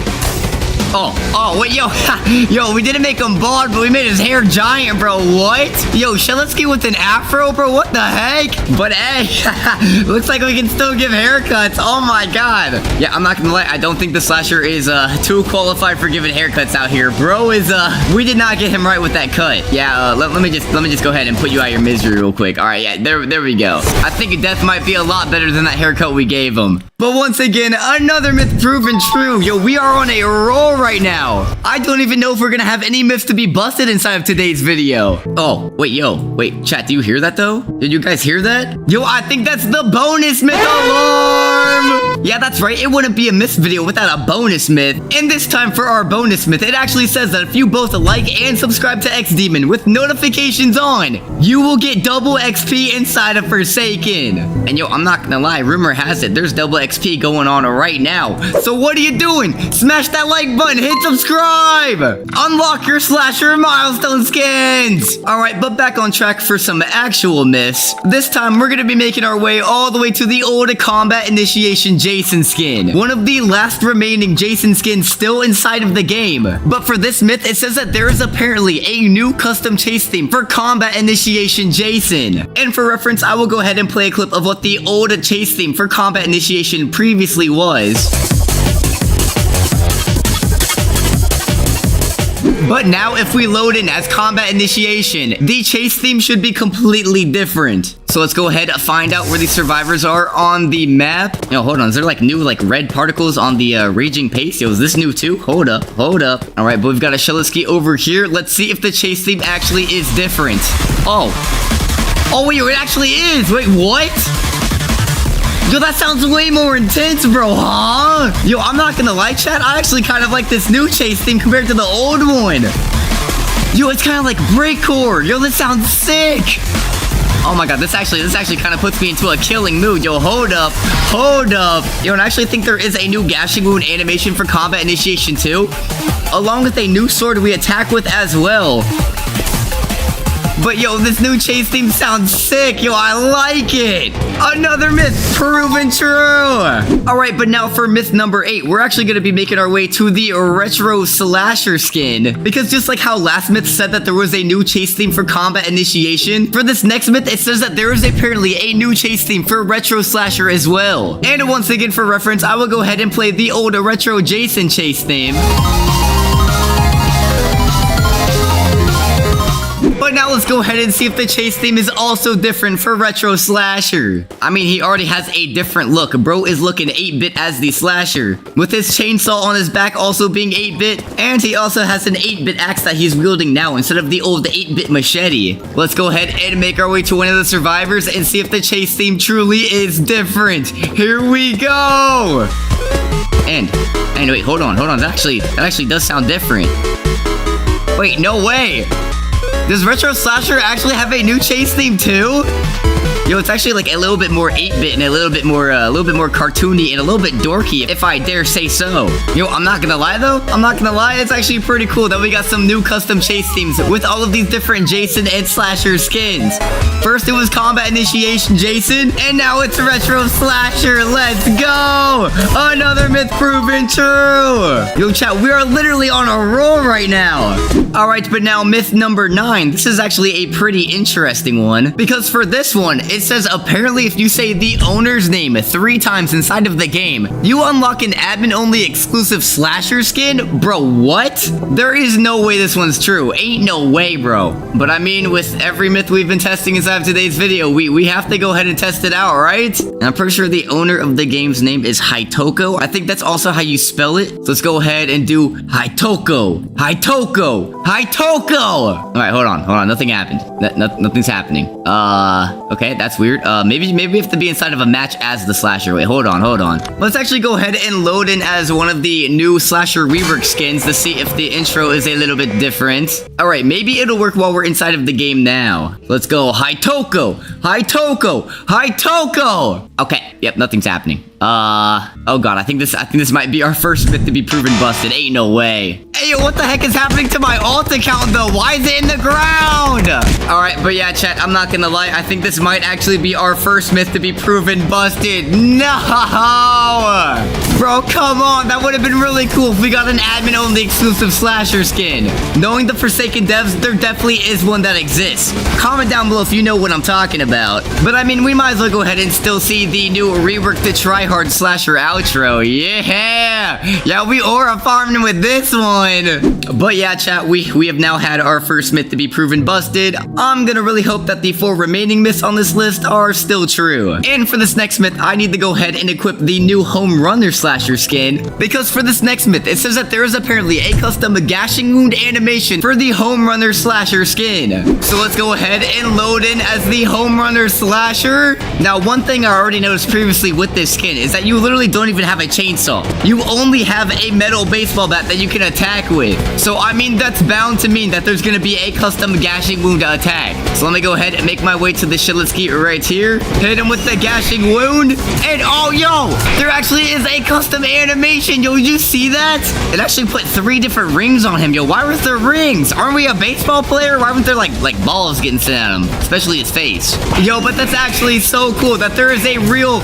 Oh, wait, yo, we didn't make him bald, but we made his hair giant, bro. What? Yo, Sheletsky with an afro, bro? What the heck? But hey, looks like we can still give haircuts. Oh my god. Yeah, I'm not gonna lie, I don't think the Slasher is too qualified for giving haircuts out here. Bro is we did not get him right with that cut. Yeah, let me just go ahead and put you out of your misery real quick. All right, yeah, there we go. I think death might be a lot better than that haircut we gave him. But once again, another myth proven true. Yo, we are on a roll right now. I don't even know if we're gonna have any myths to be busted inside of today's video. Oh, wait, chat, do you hear that though? Did you guys hear that? Yo, I think that's the bonus myth alarm. Yeah, that's right. It wouldn't be a myth video without a bonus myth. And this time for our bonus myth, it actually says that if you both like and subscribe to xDemon with notifications on, you will get double XP inside of Forsaken. And yo, I'm not gonna lie, rumor has it there's double XP going on right now. So what are you doing? Smash that like button, hit subscribe, unlock your slasher milestone skins. All right, but back on track for some actual myths. This time we're gonna be making our way all the way to the old combat initiation Jason skin, one of the last remaining Jason skins still inside of the game. But for this myth, it says that there is apparently a new custom chase theme for combat initiation Jason. And for reference, I will go ahead and play a clip of what the old chase theme for combat initiation previously was. But now if we load in as combat initiation, the chase theme should be completely different. So let's go ahead and find out where the survivors are on the map. Yo, hold on. Is there like new like red particles on the Raging Pace? Yo, is this new too? Hold up. All right, but we've got a Sheletsky over here. Let's see if the chase theme actually is different. Oh, wait, it actually is. Wait, what? Yo, that sounds way more intense, bro, huh? Yo, I'm not gonna lie, chat. I actually kind of like this new chase theme compared to the old one. Yo, it's kind of like breakcore. Yo, this sounds sick. Oh my god, this actually kind of puts me into a killing mood. Yo, hold up. Yo, and I actually think there is a new gashing wound animation for combat initiation too, along with a new sword we attack with as well. But yo, this new chase theme sounds sick. Yo, I like it. Another myth proven true. All right, but now for myth number 8, we're actually going to be making our way to the retro slasher skin. Because just like how last myth said that there was a new chase theme for combat initiation, for this next myth, it says that there is apparently a new chase theme for retro slasher as well. And once again, for reference, I will go ahead and play the old retro Jason chase theme. But now let's go ahead and see if the chase theme is also different for retro slasher. I mean, he already has a different look. Bro is looking 8-bit as the slasher, with his chainsaw on his back also being 8-bit, and he also has an 8-bit axe that he's wielding now instead of the old 8-bit machete. Let's go ahead and make our way to one of the survivors and see if the chase theme truly is different. Here we go. And wait, hold on. That actually does sound different. Wait, no way. Does retro slasher actually have a new chase theme too? Yo, it's actually like a little bit more 8-bit and a little bit more cartoony and a little bit dorky, if I dare say so. Yo, I'm not gonna lie though. It's actually pretty cool that we got some new custom chase themes with all of these different Jason and slasher skins. First it was combat initiation Jason, and now it's retro slasher. Let's go! Another myth proven true. Yo, chat, we are literally on a roll right now. All right, but now myth number 9. This is actually a pretty interesting one, because for this one, it says apparently if you say the owner's name 3 times inside of the game, you unlock an admin-only exclusive slasher skin? Bro, what? There is no way this one's true. Ain't no way, bro. But I mean, with every myth we've been testing inside of today's video, we have to go ahead and test it out, right? And I'm pretty sure the owner of the game's name is Hitoko. I think that's also how you spell it. So let's go ahead and do Hitoko. All right, hold on. Nothing happened. Nothing's happening. Okay, that's weird. Maybe we have to be inside of a match as the slasher. Wait, hold on. Let's actually go ahead and load in as one of the new slasher rework skins to see if the intro is a little bit different. All right, maybe it'll work while we're inside of the game now. Let's go. Hitoko. Okay, yep, nothing's happening. Oh god, I think this might be our first myth to be proven busted. Ain't no way. Hey, yo, what the heck is happening to my alt account though? Why is it in the ground? All right, but yeah, chat, I'm not gonna lie. I think this might actually be our first myth to be proven busted. No! Bro, come on. That would have been really cool if we got an admin-only exclusive slasher skin. Knowing the Forsaken devs, there definitely is one that exists. Comment down below if you know what I'm talking about. But I mean, we might as well go ahead and still see the new rework the tryhard slasher outro. Yeah, we are farming with this one. But yeah, chat, we have now had our first myth to be proven busted. I'm gonna really hope that the 4 remaining myths on this list are still true. And for this next myth, I need to go ahead and equip the new Homerunner slasher skin, because for this next myth, it says that there is apparently a custom gashing wound animation for the Homerunner slasher skin. So let's go ahead and load in as the Homerunner slasher. Now, one thing I already noticed previously with this skin is that you literally don't even have a chainsaw. You only have a metal baseball bat that you can attack with. So I mean, that's bound to mean that there's gonna be a custom gashing wound attack. So let me go ahead and make my way to the Shilitsky right here. Hit him with the gashing wound. And oh, yo, there actually is a custom animation. Yo, did you see that? It actually put 3 different rings on him. Yo, why was there rings? Aren't we a baseball player? Why weren't there like balls getting sent at him? Especially his face. Yo, but that's actually so cool that there is a real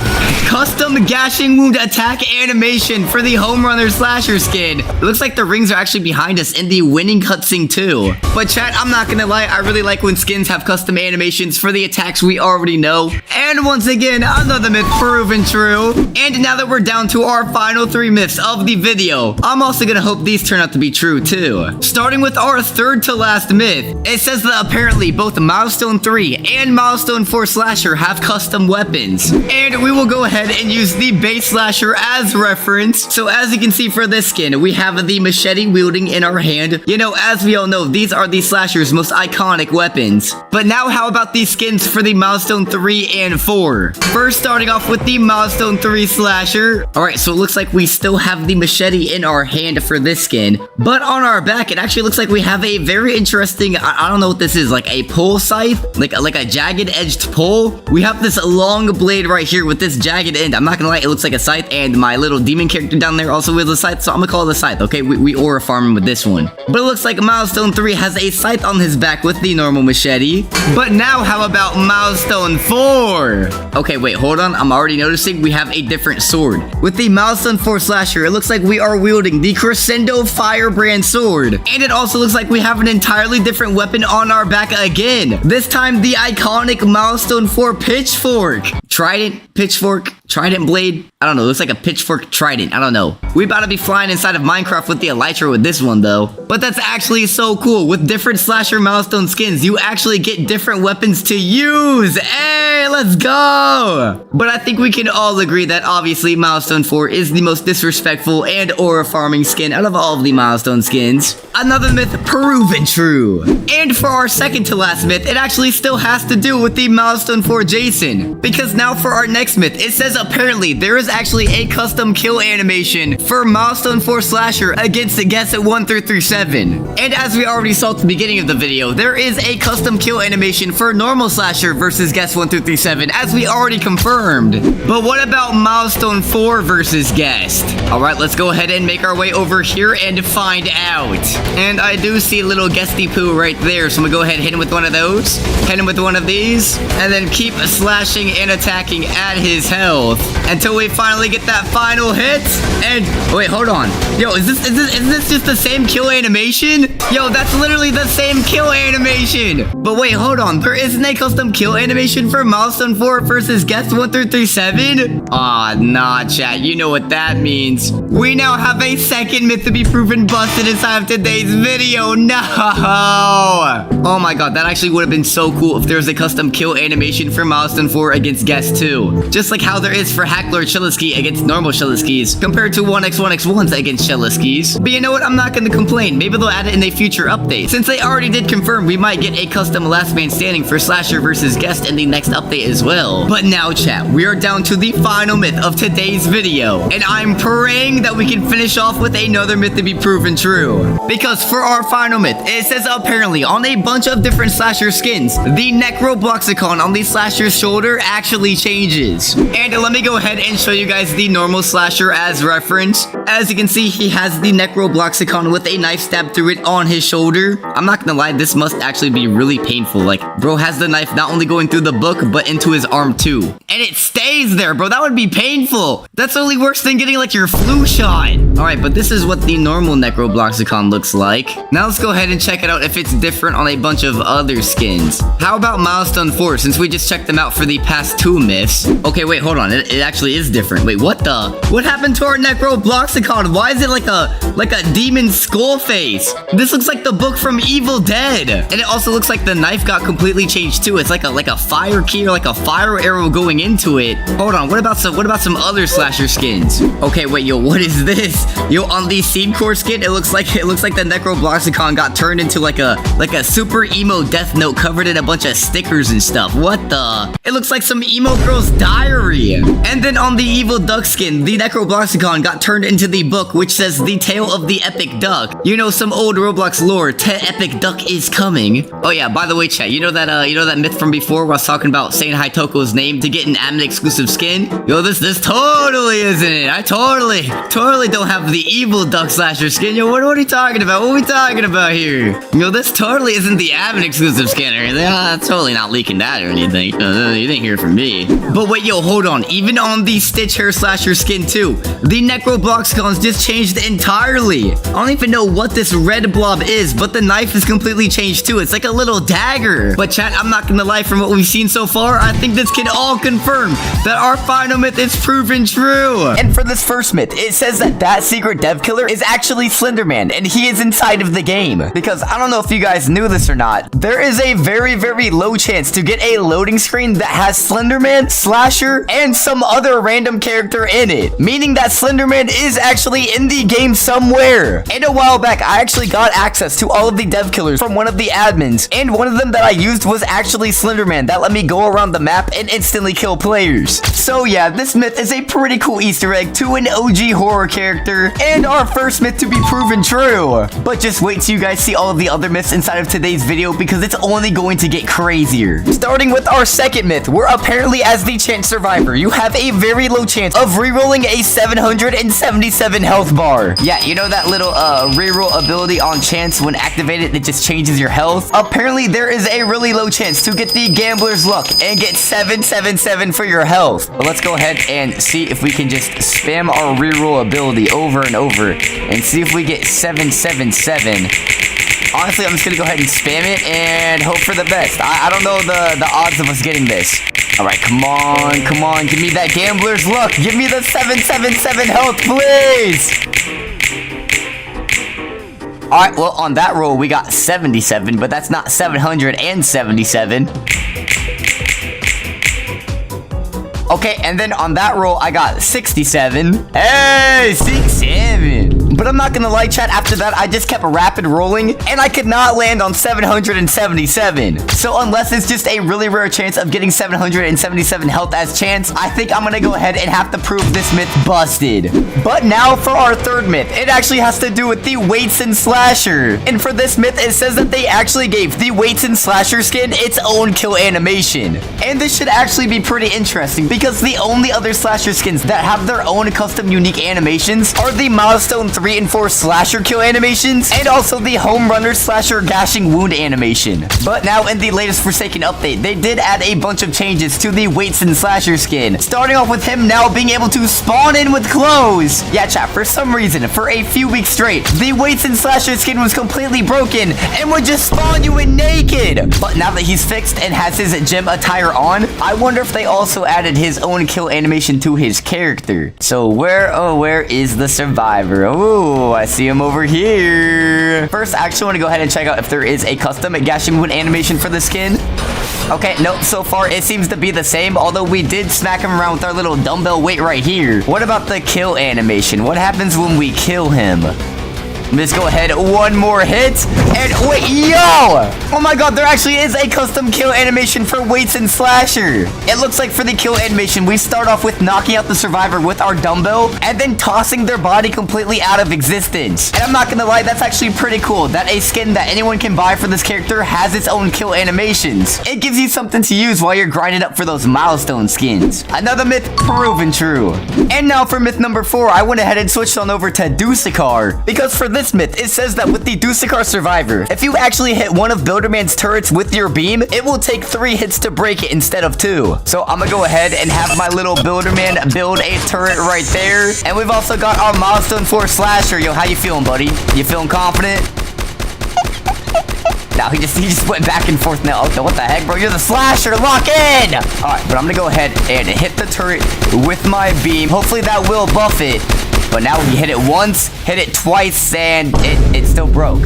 custom gashing wound attack animation for the Homerunner slasher skin. It looks like the rings are actually behind us in the winning cutscene too. But chat, I'm not gonna lie, I really like when skins have custom animations for the attacks we already know. And once again, another myth proven true. And now that we're down to our final 3 myths of the video, I'm also gonna hope these turn out to be true too. Starting with our third to last myth, it says that apparently both Milestone 3 and Milestone 4 Slasher have custom weapons. And we will go ahead and use the base slasher as reference. So as you can see for this skin, we have the machete wielding in our hand. You know, as we all know, these are the slasher's most iconic weapons. But now how about these skins for the Milestone 3 and 4? First, starting off with the Milestone 3 slasher. Alright, so it looks like we still have the machete in our hand for this skin. But on our back, it actually looks like we have a very interesting, I don't know what this is, like a pole scythe? Like a jagged edged pole? We have this long blade right right here with this jagged end. I'm not gonna lie, it looks like a scythe, and my little demon character down there also wields a scythe, so I'm gonna call it a scythe, okay? We aura farming with this one. But it looks like Milestone 3 has a scythe on his back with the normal machete. But now, how about Milestone 4? Okay, wait, hold on. I'm already noticing we have a different sword. With the Milestone 4 slasher, it looks like we are wielding the Crescendo Firebrand sword. And it also looks like we have an entirely different weapon on our back again. This time, the iconic Milestone 4 pitchfork. Trident, pitchfork, trident blade. I don't know, it looks like a pitchfork trident. I don't know. We about to be flying inside of Minecraft with the elytra with this one, though. But that's actually so cool. With different slasher Milestone skins, you actually get different weapons to use. Hey, let's go. But I think we can all agree that obviously Milestone 4 is the most disrespectful and aura farming skin out of all of the Milestone skins. Another myth proven true. And for our second to last myth, it actually still has to do with the Milestone 4 Jason. Because now for our next myth, it says apparently there is actually a custom kill animation for Milestone 4 Slasher against the guests at 1 through 7. And as we already saw at the beginning of the video, there is a custom kill animation for normal Slasher versus guests 1 through 7, as we already confirmed. But what about Milestone 4 versus guest? Alright, let's go ahead and make our way over here and find out. And I do see a little guesty poo right there, so I'm gonna go ahead and hit him with one of those, hit him with one of these, and then keep slashing and attacking at his health until we finally get that final hit. And wait, hold on. Yo, is this just the same kill animation? Yo, that's literally the same kill animation. But wait, hold on. There isn't a custom kill animation for Milestone 4 versus guests 1 through 7? Aw, nah, chat. You know what that means. We now have a second myth to be proven busted inside of today's video. No. Oh my god, that actually would have been so cool if there was a custom kill animation for Milestone 4 against guests 2. Just like how there is for Hacklord Shelliski against normal Shelliskis, compared to 1x1x1s against Shelliskis. But you know what? I'm not gonna complain. Maybe they'll add it in a future update. Since they already did confirm we might get a custom last man standing for Slasher versus guest in the next update as well. But now, chat, we are down to the final myth of today's video. And I'm praying that we can finish off with another myth to be proven true. Because for our final myth, it says apparently on a bunch of different Slasher skins, the Necroblixicon on the Slasher's shoulder actually changes. And let me go ahead and show you guys the normal Slasher as reference. As you can see, he has the Necroblixicon with a knife stabbed through it on his shoulder. I'm not gonna lie, this must actually be really painful. Like, bro has the knife not only going through the book, but into his arm too. And it stays there, bro. That would be painful. That's only worse than getting like your flu shot. Alright, but this is what the normal Necroblixicon looks like. Now let's go ahead and check it out if it's different on a bunch of other skins. How about Milestone 4, since we just checked them out for the past 2 myths? Okay, wait, hold on. It actually is different. Wait, what the? What happened to our Necroblixicon? Why is it like a demon skull face? This looks like the book from Evil Dead. And it also looks like the knife got completely changed too. It's like a fire key or like a fire arrow going into it. Hold on, what about some other Slasher skins? Okay, wait, yo, what is this? Yo, on the Seed Core skin, it looks like the Necroblixicon got turned into like a super emo Death Note covered in a bunch of stickers and stuff. What the? It looks like some emo girl's diary. And then on the Evil Duck skin, the Necroblixicon got turned into the book which says the tale of the epic duck. You know, some old Roblox lore. Epic duck is coming. Oh yeah, by the way, chat, you know that myth from before where I was talking about saying Hytoko's name to get an admin exclusive skin? Yo, this totally isn't it. I totally don't have the Evil Duck Slasher skin. Yo, what are you talking about? What are we talking about here? Yo, this totally isn't the admin exclusive skin or anything. I'm totally not leaking that or anything. You didn't hear from me. But wait, yo, hold on. Even on the Stitch Hair Slasher skin too, the Necroblixicons just changed entirely. I don't even know what this red blob is, but the knife is completely changed too. It's like a little dagger. But chat, I'm not gonna lie, from what we've seen so far, I think this can all confirm that our final myth is proven true. And for this first myth, it says that secret dev killer is actually Slender Man, and he is inside of the game. Because I don't know if you guys knew this or not, there is a very, very low chance to get a loading screen that has Slender Man, Slasher, and some other random character in it, meaning that Slender Man is actually in the game somewhere. And a while back, I actually got access to all of the dev killers from one of the admins, and one of them that I used was actually Slender Man that let me go around the map and instantly kill players. So yeah, this myth is a pretty cool Easter egg to an OG horror character, and our first myth to be proven true. But just wait till you guys see all of the other myths inside of today's video, because it's only going to get crazier. Starting with our second myth, where apparently as the chance survivor, you have a very low chance of rerolling a 777 health bar. Yeah, you know that little reroll ability on chance, when activated it just changes your health? Apparently there is a really low chance to get the gambler's luck and get 777 for your health. But let's go ahead and see if we can just spam our reroll ability over and over and see if we get 777. Honestly, I'm just gonna go ahead and spam it and hope for the best. I don't know the odds of us getting this. All right, come on, give me that gambler's luck. Give me the 777 health, please. All right, well, on that roll, we got 77, but that's not 777. Okay, and then on that roll, I got 67. Hey, 67. But I'm not gonna lie, chat, after that, I just kept rapid rolling, and I could not land on 777. So unless it's just a really rare chance of getting 777 health as chance, I think I'm gonna go ahead and have to prove this myth busted. But now for our third myth. It actually has to do with the Weights and Slasher. And for this myth, it says that they actually gave the Weights and Slasher skin its own kill animation. And this should actually be pretty interesting, because the only other slasher skins that have their own custom unique animations are the Milestone 3 and 4 slasher kill animations, and also the Homerunner slasher gashing wound animation. But now in the latest Forsaken update, they did add a bunch of changes to the Weights and Slasher skin, starting off with him now being able to spawn in with clothes. Yeah, chat, for some reason, for a few weeks straight, the Weights and Slasher skin was completely broken and would just spawn you in naked. But now that he's fixed and has his gym attire on, I wonder if they also added his own kill animation to his character. So where is the survivor? Oh, I see him over here. First, I actually want to go ahead and check out if there is a custom gashing wound animation for the skin. Okay, nope, so far it seems to be the same, although we did smack him around with our little dumbbell weight right here. What about the kill animation? What happens when we kill him? Let's go ahead, one more hit, and wait, yo! Oh my god, there actually is a custom kill animation for Weights and Slasher. It looks like for the kill animation, we start off with knocking out the survivor with our dumbbell, and then tossing their body completely out of existence. And I'm not gonna lie, that's actually pretty cool, that a skin that anyone can buy for this character has its own kill animations. It gives you something to use while you're grinding up for those milestone skins. Another myth proven true. And now for myth number 4, I went ahead and switched on over to Duskkar, because for this myth, it says that with the Duskkar survivor, if you actually hit one of Builderman's turrets with your beam, it will take 3 hits to break it instead of 2. So I'm gonna go ahead and have my little Builderman build a turret right there. And we've also got our Milestone 4 slasher. Yo, how you feeling, buddy? You feeling confident? Now he just went back and forth now. Okay, what the heck, bro? You're the slasher. Lock in. All right, but I'm gonna go ahead and hit the turret with my beam. Hopefully that will buff it. But now you hit it once, hit it twice, and it still broke.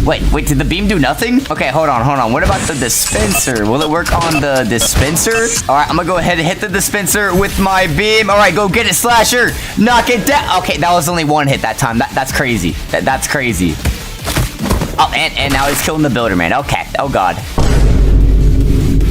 Wait, did the beam do nothing? Okay, hold on. What about the dispenser? Will it work on the dispenser? All right, I'm gonna go ahead and hit the dispenser with my beam. All right, go get it, slasher. Knock it down. Okay, that was only 1 hit that time. That's crazy. That's crazy. Oh, and now he's killing the builder, man. Okay, oh god.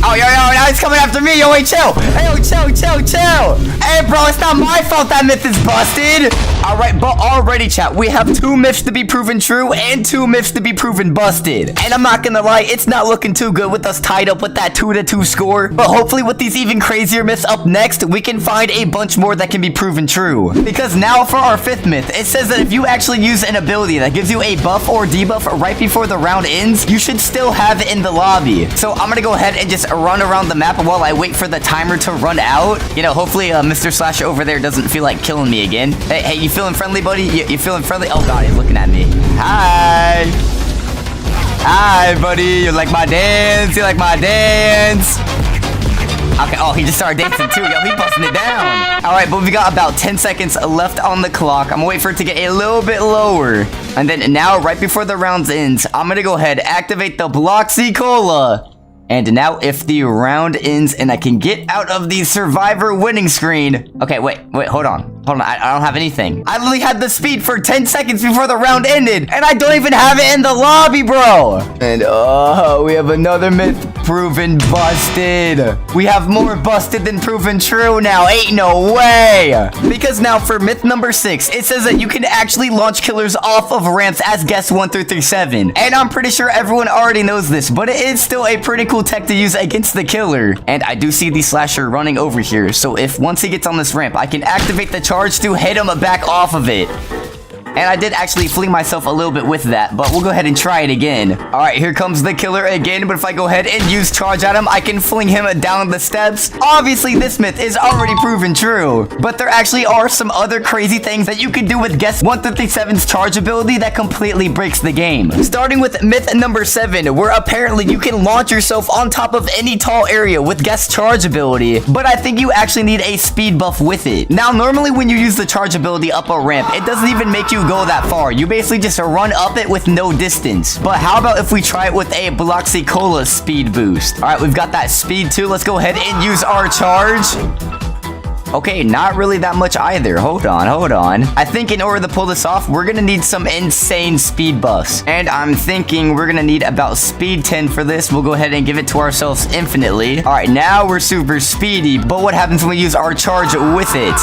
Oh, yo, now he's coming after me. Yo, wait, chill. Hey, yo, chill. Hey, bro, it's not my fault that myth is busted. All right, but already, chat, we have 2 myths to be proven true and 2 myths to be proven busted. And I'm not gonna lie, it's not looking too good with us tied up with that 2-2 score. But hopefully with these even crazier myths up next, we can find a bunch more that can be proven true. Because now for our 5th myth, it says that if you actually use an ability that gives you a buff or debuff right before the round ends, you should still have it in the lobby. So I'm gonna go ahead and just run around the map while I wait for the timer to run out. You know, hopefully Mr. Slasher over there doesn't feel like killing me again. Hey, you feeling friendly, buddy? You feeling friendly? Oh god, he's looking at me. Hi, buddy. You like my dance? Okay, oh, he just started dancing too. Yo, he busting it down. All right, but we got about 10 seconds left on the clock. I'm gonna wait for it to get a little bit lower. And then now, right before the round ends, I'm gonna go ahead, activate the Bloxy Cola. And now if the round ends and I can get out of the survivor winning screen. Okay, wait, hold on. I don't have anything. I literally had the speed for 10 seconds before the round ended, and I don't even have it in the lobby, bro. And we have another myth proven busted. We have more busted than proven true now. Ain't no way. Because now for myth number 6, it says that you can actually launch killers off of ramps as guests 1 through 37. And I'm pretty sure everyone already knows this, but it is still a pretty cool tech to use against the killer. And I do see the slasher running over here, so if once he gets on this ramp, I can activate the charge to hit him back off of it. And I did actually fling myself a little bit with that, but we'll go ahead and try it again. All right, here comes the killer again, but if I go ahead and use charge at him, I can fling him down the steps. Obviously, this myth is already proven true, but there actually are some other crazy things that you can do with guest 157's charge ability that completely breaks the game. Starting with myth number 7, where apparently you can launch yourself on top of any tall area with guest charge ability, but I think you actually need a speed buff with it. Now, normally when you use the charge ability up a ramp, it doesn't even make you go that far. You basically just run up it with no distance. But how about if we try it with a bloxicola speed boost? All right, we've got that speed too. Let's go ahead and use our charge. Okay, not really that much either. Hold on. I think in order to pull this off, we're gonna need some insane speed buffs. And I'm thinking we're gonna need about speed 10 for this. We'll go ahead and give it to ourselves infinitely. All right, now we're super speedy. But what happens when we use our charge with it?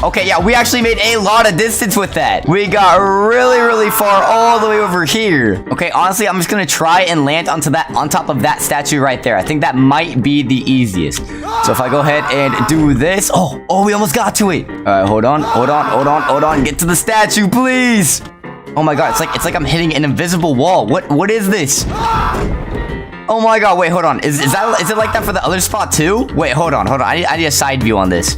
Okay, yeah, we actually made a lot of distance with that. We got really, really far all the way over here. Okay, honestly, I'm just gonna try and land on top of that statue right there. I think that might be the easiest. So if I go ahead and do this, oh, we almost got to it. All right, hold on. Get to the statue, please. Oh my God, it's like I'm hitting an invisible wall. What is this? Oh my God, wait, hold on. Is it like that for the other spot too? Wait, hold on. I need a side view on this.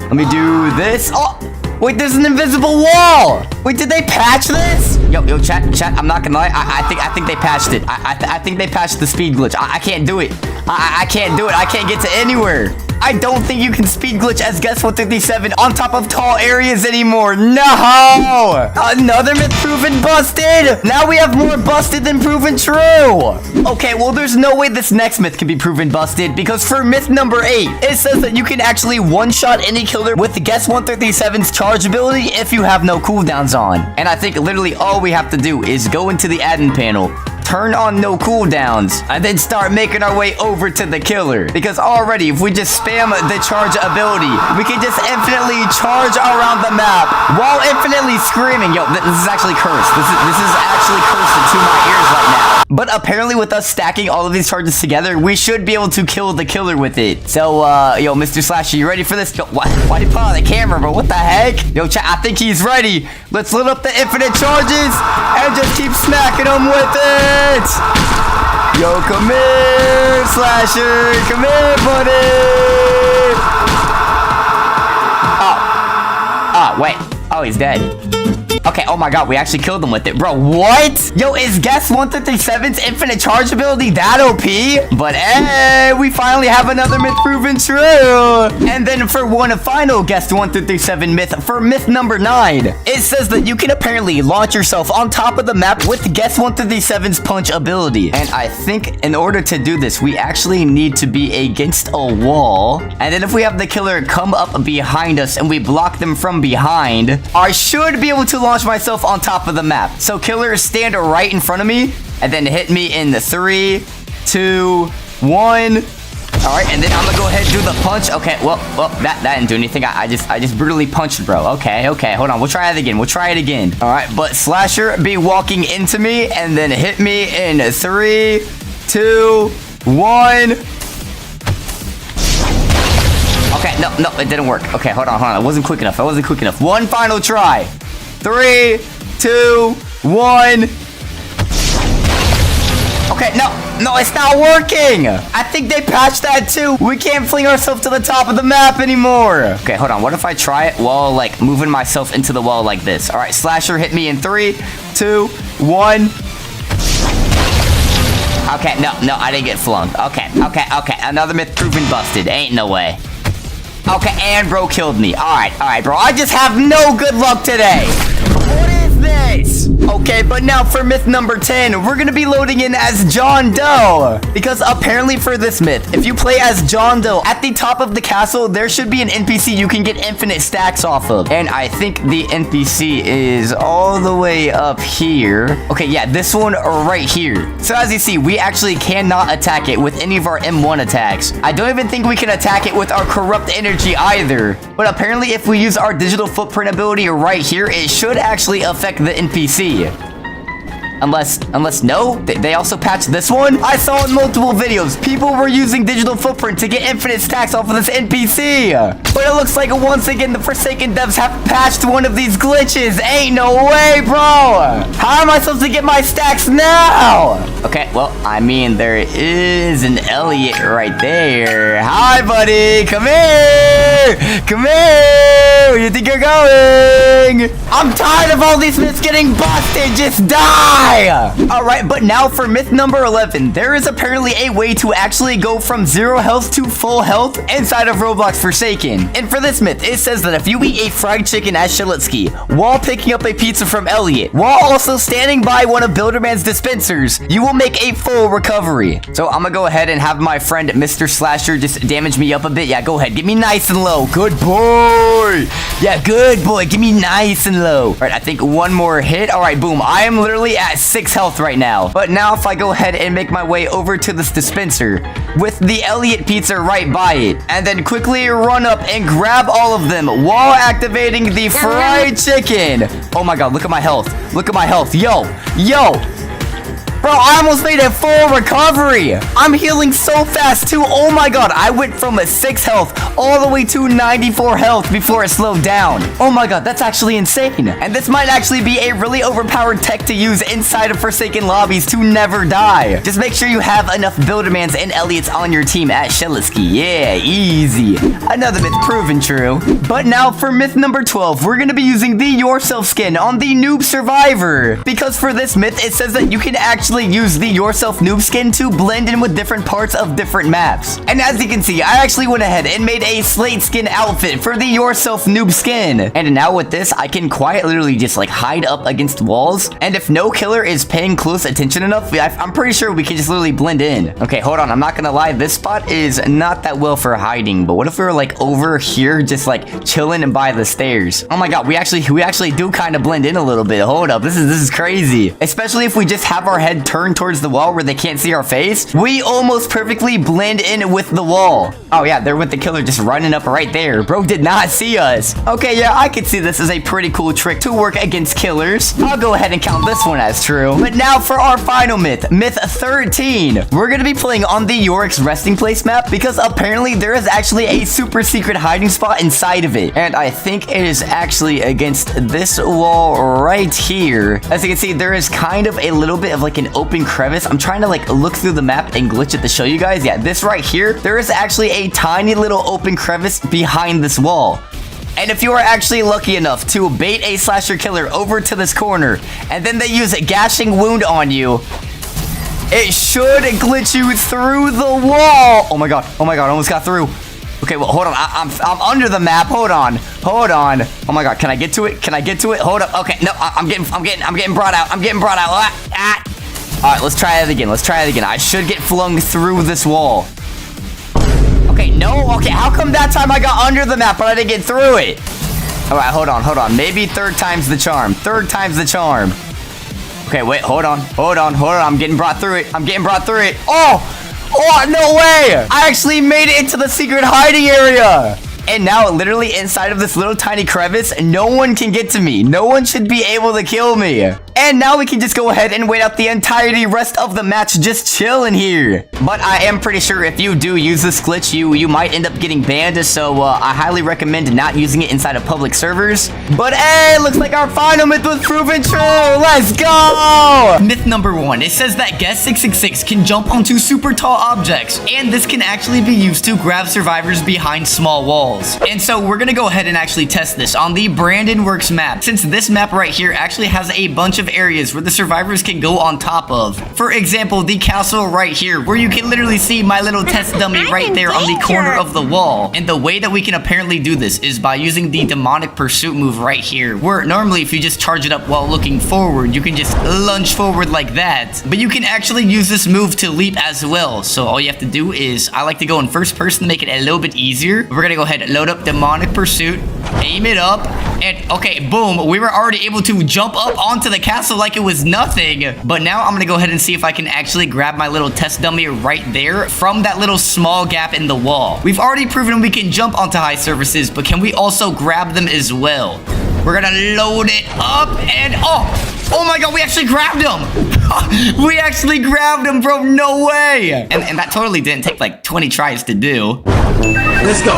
Let me do this. Oh, wait, there's an invisible wall. Wait, did they patch this? Yo, chat, I'm not gonna lie. I think they patched it. I think they patched the speed glitch. I can't do it. I can't do it. I can't get to anywhere. I don't think you can speed glitch as guest 157 on top of tall areas anymore. No! Another myth proven busted! Now we have more busted than proven true! Okay, well, there's no way this next myth can be proven busted, because for myth number 8, it says that you can actually one-shot any killer with the guest 157's charge ability if you have no cooldowns on. And I think literally all we have to do is go into the admin panel, turn on no cooldowns, and then start making our way over to the killer. Because already, if we just spam the charge ability, we can just infinitely charge around the map while infinitely screaming. Yo, this is actually cursed. This is actually cursed into my ears right now. But apparently with us stacking all of these charges together, we should be able to kill the killer with it. So, yo, Mr. Slasher, you ready for this? Yo, why did you put on the camera, bro? What the heck? Yo, chat, I think he's ready. Let's load up the infinite charges and just keep smacking him with it. Yo, come here, Slasher. Come here, buddy. Oh, wait. Oh, he's dead. Okay, oh my God, we actually killed him with it. Bro, what? Yo, is guest 157's infinite charge ability that OP? But hey, we finally have another myth proven true. And then for one final guest 157 myth, for myth number 9, it says that you can apparently launch yourself on top of the map with guest 157's punch ability. And I think in order to do this, we actually need to be against a wall. And then if we have the killer come up behind us and we block them from behind, I should be able to launch myself on top of the map. So killer, stand right in front of me and then hit me in the 3, 2, 1. All right, and then I'm gonna go ahead and do the punch. Okay, well, that didn't do anything. I just brutally punched, bro. Okay, hold on. We'll try it again. All right, but Slasher be walking into me and then hit me in 3, 2, 1. Okay, no, it didn't work. Okay, hold on. I wasn't quick enough. One final try. 3, 2, 1. Okay, no, it's not working. I think they patched that too. We can't fling ourselves to the top of the map anymore. Okay, hold on. What if I try it while like moving myself into the wall like this? All right, Slasher hit me in 3, 2, 1. Okay, no, I didn't get flung. Okay. Another myth proven busted. Ain't no way. Okay, and bro killed me. All right, bro. I just have no good luck today. What is this. Okay, but now for myth number 10, we're gonna be loading in as John Doe. Because apparently for this myth, if you play as John Doe, at the top of the castle, there should be an NPC you can get infinite stacks off of. And I think the NPC is all the way up here. Okay, yeah, this one right here. So as you see, we actually cannot attack it with any of our M1 attacks. I don't even think we can attack it with our corrupt energy either. But apparently if we use our digital footprint ability right here, it should actually affect the NPC. Unless no, they also patched this one. I saw in multiple videos, people were using digital footprint to get infinite stacks off of this NPC. But it looks like once again, the Forsaken devs have patched one of these glitches. Ain't no way, bro. How am I supposed to get my stacks now? Okay, well, I mean, there is an Elliot right there. Hi, buddy. Come here. Come here. Where do you think you're going? I'm tired of all these myths getting busted. Just die. Alright, but now for myth number 11, there is apparently a way to actually go from 0 health to full health inside of Roblox Forsaken. And for this myth, it says that if you eat a fried chicken at Shelitsky while picking up a pizza from Elliot, while also standing by one of Builderman's dispensers, you will make a full recovery. So I'm gonna go ahead and have my friend Mr. Slasher just damage me up a bit. Yeah, go ahead, get me nice and low. Good boy. Yeah, good boy, get me nice and low. Alright, I think one more hit. Alright, boom, I am literally at 6 health right now. But now if I go ahead and make my way over to this dispenser with the Elliot pizza right by it, and then quickly run up and grab all of them while activating the fried chicken. Oh my god, look at my health. Look at my health. Yo. Bro, I almost made a full recovery. I'm healing so fast too. Oh my god, I went from a 6 health all the way to 94 health before it slowed down. Oh my god, that's actually insane. And this might actually be a really overpowered tech to use inside of Forsaken lobbies to never die. Just make sure you have enough Buildermans and Elliots on your team at Shelitsky. Yeah, easy. Another myth proven true. But now for myth number 12, we're gonna be using the Yourself skin on the Noob Survivor. Because for this myth, it says that you can actually use the Yourself Noob skin to blend in with different parts of different maps. And as you can see, I actually went ahead and made a slate skin outfit for the Yourself Noob skin. And now with this, I can quite literally just like hide up against walls. And if no killer is paying close attention enough, I'm pretty sure we can just literally blend in. Okay, hold on. I'm not gonna lie. This spot is not that well for hiding. But what if we were like over here, just like chilling by the stairs? Oh my god, we actually do kind of blend in a little bit. Hold up. This is crazy. Especially if we just have our head turned towards the wall where they can't see our face. We almost perfectly blend in with the wall. Oh yeah, they're with the killer just running up right there. Bro did not see us. Okay, yeah, I could see this as a pretty cool trick to work against killers. I'll go ahead and count this one as true. But now for our final myth, myth 13. We're gonna be playing on the Yorick's resting place map because apparently there is actually a super secret hiding spot inside of it. And I think it is actually against this wall right here. As you can see, there is kind of a little bit of like an open crevice. I'm trying to like look through the map and glitch it to show you guys. Yeah, this right here, there is actually a tiny little open crevice behind this wall. And if you are actually lucky enough to bait a slasher killer over to this corner, and then they use a gashing wound on you, it should glitch you through the wall. Oh my god, I almost got through. Okay, well, hold on. I'm under the map. Hold on. Oh my god, can I get to it? Hold up. Okay, no, I'm getting brought out. All right, let's try it again. I should get flung through this wall. Okay, no. Okay, how come that time I got under the map but I didn't get through it? All right, hold on. Maybe third time's the charm. Okay, wait, hold on. I'm getting brought through it. Oh, no way! I actually made it into the secret hiding area! And now, literally inside of this little tiny crevice, no one can get to me. No one should be able to kill me. And now we can just go ahead and wait out the entirety rest of the match just chilling here. But I am pretty sure if you do use this glitch, you might end up getting banned. So I highly recommend not using it inside of public servers. But hey, looks like our final myth was proven true. Let's go! Myth number 1. It says that Guest 666 can jump onto super tall objects. And this can actually be used to grab survivors behind small walls. And so we're gonna go ahead and actually test this on the Brandon Works map. Since this map right here actually has a bunch of of areas where the survivors can go on top of. For example, the castle right here, where you can literally see my little test dummy right there on the corner of the wall. And the way that we can apparently do this is by using the demonic pursuit move right here, where normally if you just charge it up while looking forward, you can just lunge forward like that. But you can actually use this move to leap as well. So all you have to do is, I like to go in first person to make it a little bit easier. We're gonna go ahead and load up demonic pursuit, aim it up, and okay, boom, we were already able to jump up onto the castle like it was nothing. But now I'm gonna go ahead and see if I can actually grab my little test dummy right there from that little small gap in the wall. We've already proven we can jump onto high surfaces, but can we also grab them as well? We're gonna load it up and oh my god, we actually grabbed him. We actually grabbed him, bro. No way. And that totally didn't take like 20 tries to do. Let's go.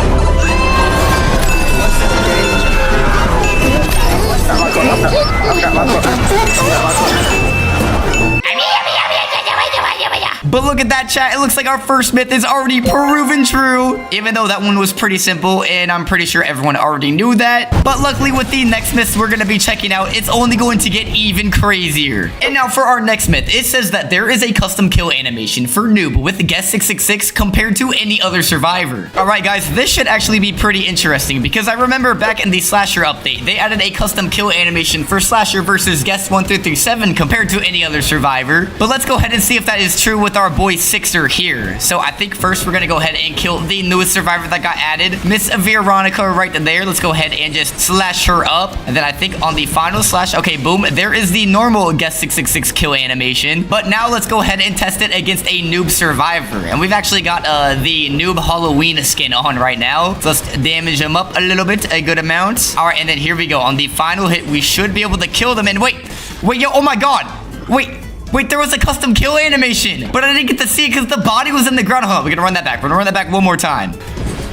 But look at that, chat. It looks like our first myth is already proven true, even though that one was pretty simple, and I'm pretty sure everyone already knew that. But luckily, with the next myths we're going to be checking out, it's only going to get even crazier. And now for our next myth, it says that there is a custom kill animation for Noob with Guest 666 compared to any other survivor. All right, guys, this should actually be pretty interesting because I remember back in the Slasher update, they added a custom kill animation for Slasher versus Guest 1337 compared to any other survivor. But let's go ahead and see if that is true with our boy Sixer here. So I think first we're gonna go ahead and kill the newest survivor that got added, Miss Veronica right there. Let's go ahead and just slash her up. And then I think on the final slash, okay, boom, there is the normal Guest 666 kill animation. But now let's go ahead and test it against a noob survivor. And we've actually got the noob Halloween skin on right now. So let's damage him up a little bit, a good amount. All right, and then here we go. On the final hit, we should be able to kill them. And wait, yo, oh my god. Wait, there was a custom kill animation, but I didn't get to see it because the body was in the ground. Hold on, we're gonna run that back. We're gonna run that back one more time.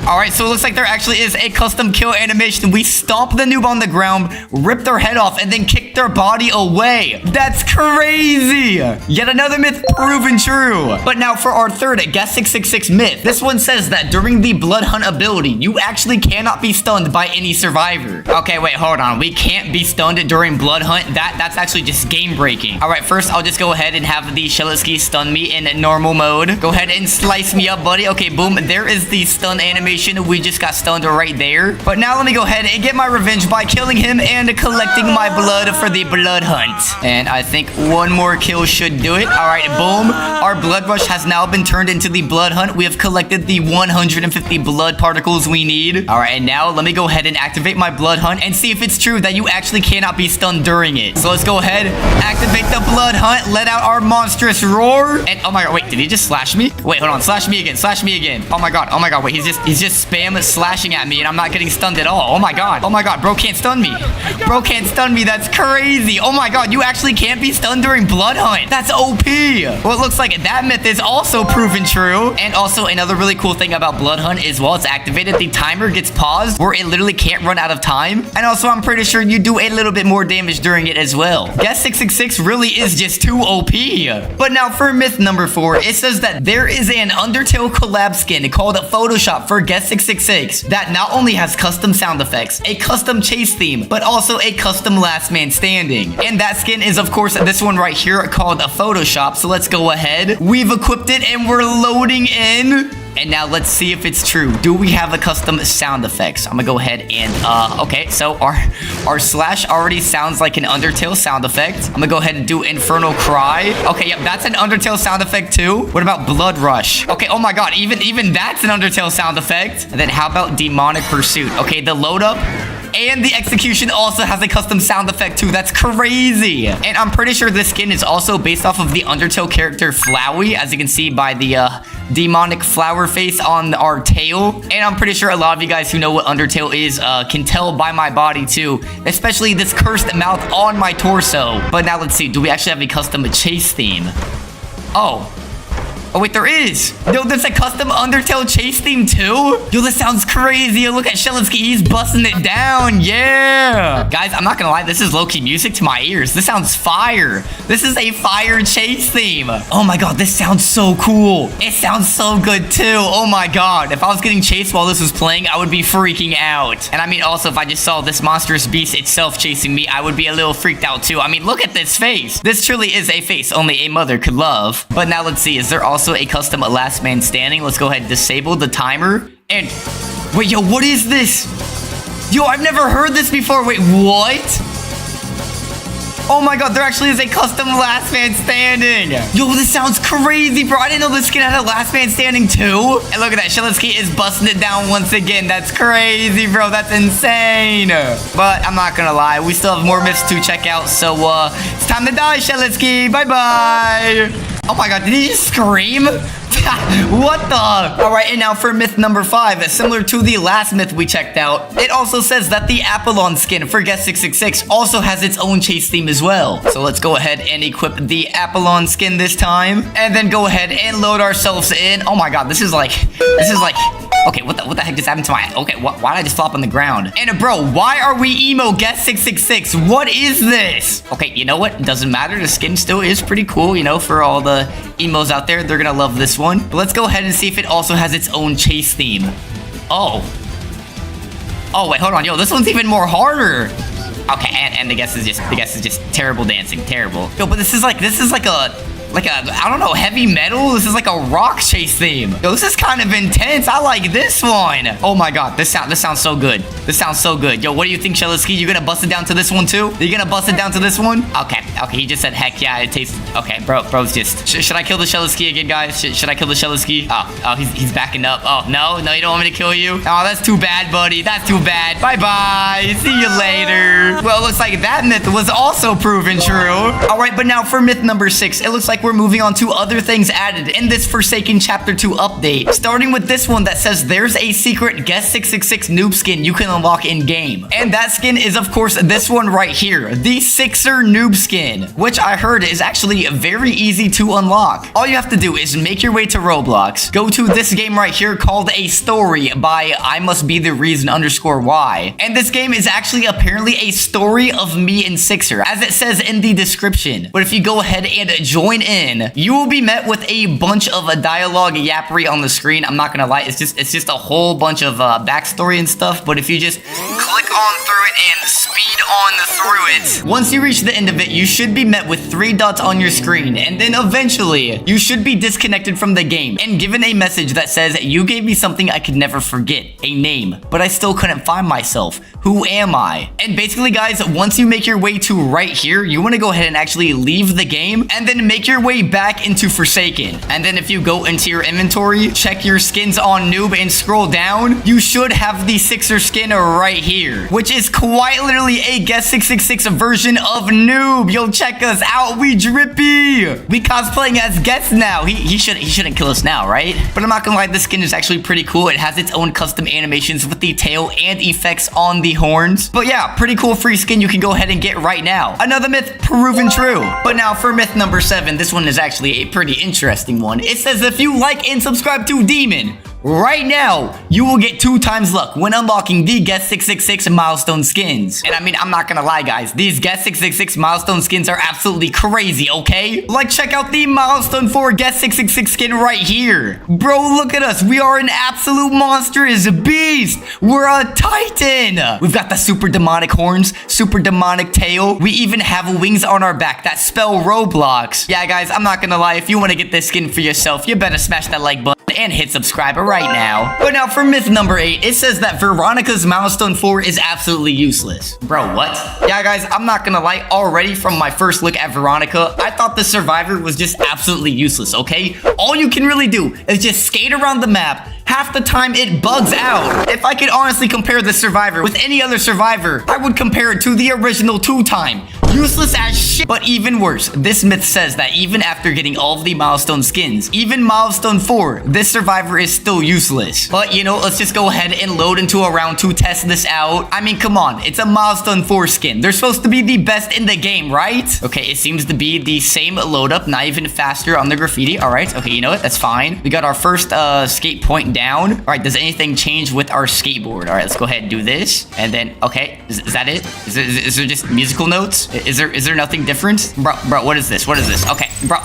All right, so it looks like there actually is a custom kill animation. We stomp the noob on the ground, rip their head off, and then kick their body away. That's crazy. Yet another myth proven true. But now for our third Guest 666 myth. This one says that during the blood hunt ability, you actually cannot be stunned by any survivor. Okay, wait, hold on. We can't be stunned during blood hunt. That's actually just game breaking. All right, first I'll just go ahead and have the Shelitsky stun me in normal mode. Go ahead and slice me up, buddy. Okay, boom. There is the stun animation. We just got stunned right there. But now let me go ahead and get my revenge by killing him and collecting my blood for the blood hunt. And I think one more kill should do it. All right, boom. Our blood rush has now been turned into the blood hunt. We have collected the 150 blood particles we need. All right, and now let me go ahead and activate my blood hunt and see if it's true that you actually cannot be stunned during it. So let's go ahead, activate the blood hunt, let out our monstrous roar. And oh my god, wait, did he just slash me? Wait, hold on, slash me again, slash me again. Oh my god, wait, he's just spam slashing at me and I'm not getting stunned at all. Oh my god, bro can't stun me. Bro can't stun me, that's crazy. Oh my god, you actually can't be stunned during blood hunt. That's OP. Well, it looks like that myth is also proven true. And also another really cool thing about blood hunt is while it's activated, the timer gets paused where it literally can't run out of time. And also I'm pretty sure you do a little bit more damage during it as well. Guest 666 really is just too OP. But now for myth number 4, it says that there is an Undertale collab skin called Photoshop for Guest 666 that not only has custom sound effects, a custom chase theme, but also a custom last man standing. And that skin is of course this one right here called Photoshop. So let's go ahead. We've equipped it and we're loading in. And now let's see if it's true. Do we have the custom sound effects? I'm gonna go ahead and, okay, so our slash already sounds like an Undertale sound effect. I'm gonna go ahead and do Infernal Cry. Okay, yep, that's an Undertale sound effect too. What about Blood Rush? Okay, oh my god, even that's an Undertale sound effect. And then how about Demonic Pursuit? Okay, the load up and the execution also has a custom sound effect too. That's crazy. And I'm pretty sure this skin is also based off of the Undertale character Flowey, as you can see by the demonic flower face on our tail. And I'm pretty sure a lot of you guys who know what Undertale is can tell by my body too, especially this cursed mouth on my torso. But now let's see, do we actually have a custom chase theme? Oh, Oh, wait, there is. Yo, there's a custom Undertale chase theme, too? Yo, this sounds crazy. Yo, look at Shelinsky. He's busting it down. Yeah. Guys, I'm not gonna lie. This is low-key music to my ears. This sounds fire. This is a fire chase theme. Oh, my God. This sounds so cool. It sounds so good, too. Oh, my God. If I was getting chased while this was playing, I would be freaking out. And I mean, also, if I just saw this monstrous beast itself chasing me, I would be a little freaked out, too. I mean, look at this face. This truly is a face only a mother could love. But now let's see. Is there also a custom last man standing? Let's go ahead and disable the timer. And wait, yo, what is this? Yo, I've never heard this before. Wait, what? Oh my God, there actually is a custom last man standing. Yo, this sounds crazy, bro. I didn't know this skin had a last man standing too. And look at that, Shelinsky is busting it down once again. That's crazy, bro. That's insane. But I'm not gonna lie, we still have more myths to check out. So it's time to die, Shelinsky. Bye-bye. Oh my God, did he just scream? What the? All right, and now for myth number 5, similar to the last myth we checked out, it also says that the Appalon skin for Guest 666 also has its own chase theme as well. So let's go ahead and equip the Appalon skin this time, and then go ahead and load ourselves in. Oh my God, this is like, okay, what the heck just happened to my, okay, why did I just flop on the ground? And bro, why are we emo Guest 666? What is this? Okay, you know what? It doesn't matter. The skin still is pretty cool, you know, for all the emos out there. They're gonna love this one. But let's go ahead and see if it also has its own chase theme. Oh, wait, hold on. Yo, this one's even more harder. Okay, and the guess is just terrible dancing. Terrible. Yo, but this is like a, I don't know, heavy metal? This is like a rock chase theme. Yo, this is kind of intense. I like this one. Oh my God, this sounds so good. This sounds so good. Yo, what do you think, Shelinsky? You gonna bust it down to this one too? You gonna bust it down to this one? Okay, he just said heck yeah, it tastes, okay, bro's just, should I kill the Shelinsky again, guys? Should I kill the Shelinsky? Oh, he's backing up. Oh, no, you don't want me to kill you? Oh, that's too bad, buddy. That's too bad. Bye-bye. See you later. Well, it looks like that myth was also proven true. All right, but now for myth number 6, it looks like we're moving on to other things added in this Forsaken Chapter 2 update. Starting with this one that says there's a secret Guest 666 noob skin you can unlock in-game. And that skin is, of course, this one right here, the Sixer noob skin, which I heard is actually very easy to unlock. All you have to do is make your way to Roblox, go to this game right here called A Story by I Must Be the Reason _Y. And this game is actually apparently a story of me and Sixer, as it says in the description. But if you go ahead and join in, you will be met with a bunch of a dialogue yappery on the screen. I'm not gonna lie, it's just a whole bunch of backstory and stuff. But if you just click on through it and speed on through it, once you reach the end of it, you should be met with 3 dots on your screen, and then eventually you should be disconnected from the game and given a message that says, you gave me something I could never forget, a name, but I still couldn't find myself. Who am I? And basically, guys, once you make your way to right here, you want to go ahead and actually leave the game and then make your way back into Forsaken. And then if you go into your inventory, check your skins on Noob and scroll down, you should have the Sixer skin right here, which is quite literally a Guest 666 version of Noob. Yo, check us out. We drippy. We cosplaying as Guest now. He shouldn't kill us now, right? But I'm not gonna lie, this skin is actually pretty cool. It has its own custom animations with the tail and effects on the horns. But yeah, pretty cool free skin you can go ahead and get right now. Another myth proven true. But now for myth number 7, this one is actually a pretty interesting one. It says if you like and subscribe to Demon right now, you will get 2 times luck when unlocking the Guest 666 milestone skins. And I mean, I'm not gonna lie, guys, these Guest 666 milestone skins are absolutely crazy, okay? Like, check out the milestone 4 Guest 666 skin right here. Bro, look at us. We are an absolute monstrous beast. We're a titan. We've got the super demonic horns, super demonic tail. We even have wings on our back that spell Roblox. Yeah, guys, I'm not gonna lie, if you want to get this skin for yourself, you better smash that like button and hit subscribe right now. But now for myth number 8, it says that Veronica's milestone 4 is absolutely useless. Bro, what? Yeah, guys, I'm not gonna lie, already from my first look at Veronica, I thought the survivor was just absolutely useless, okay? All you can really do is just skate around the map. Half the time it bugs out. If I could honestly compare the survivor with any other survivor, I would compare it to the original 2-time. Useless as shit. But even worse, this myth says that even after getting all of the milestone skins, even milestone 4, this survivor is still useless. But you know, let's just go ahead and load into a round to test this out. I mean, come on, it's a milestone 4 skin. They're supposed to be the best in the game, right? Okay, it seems to be the same load up, not even faster on the graffiti. All right, okay, you know what? That's fine. We got our first skate point down. All right, does anything change with our skateboard? All right, let's go ahead and do this. And then, okay, is that it? Is there just musical notes? Is there nothing different? Bro, what is this? What is this? Okay, bro.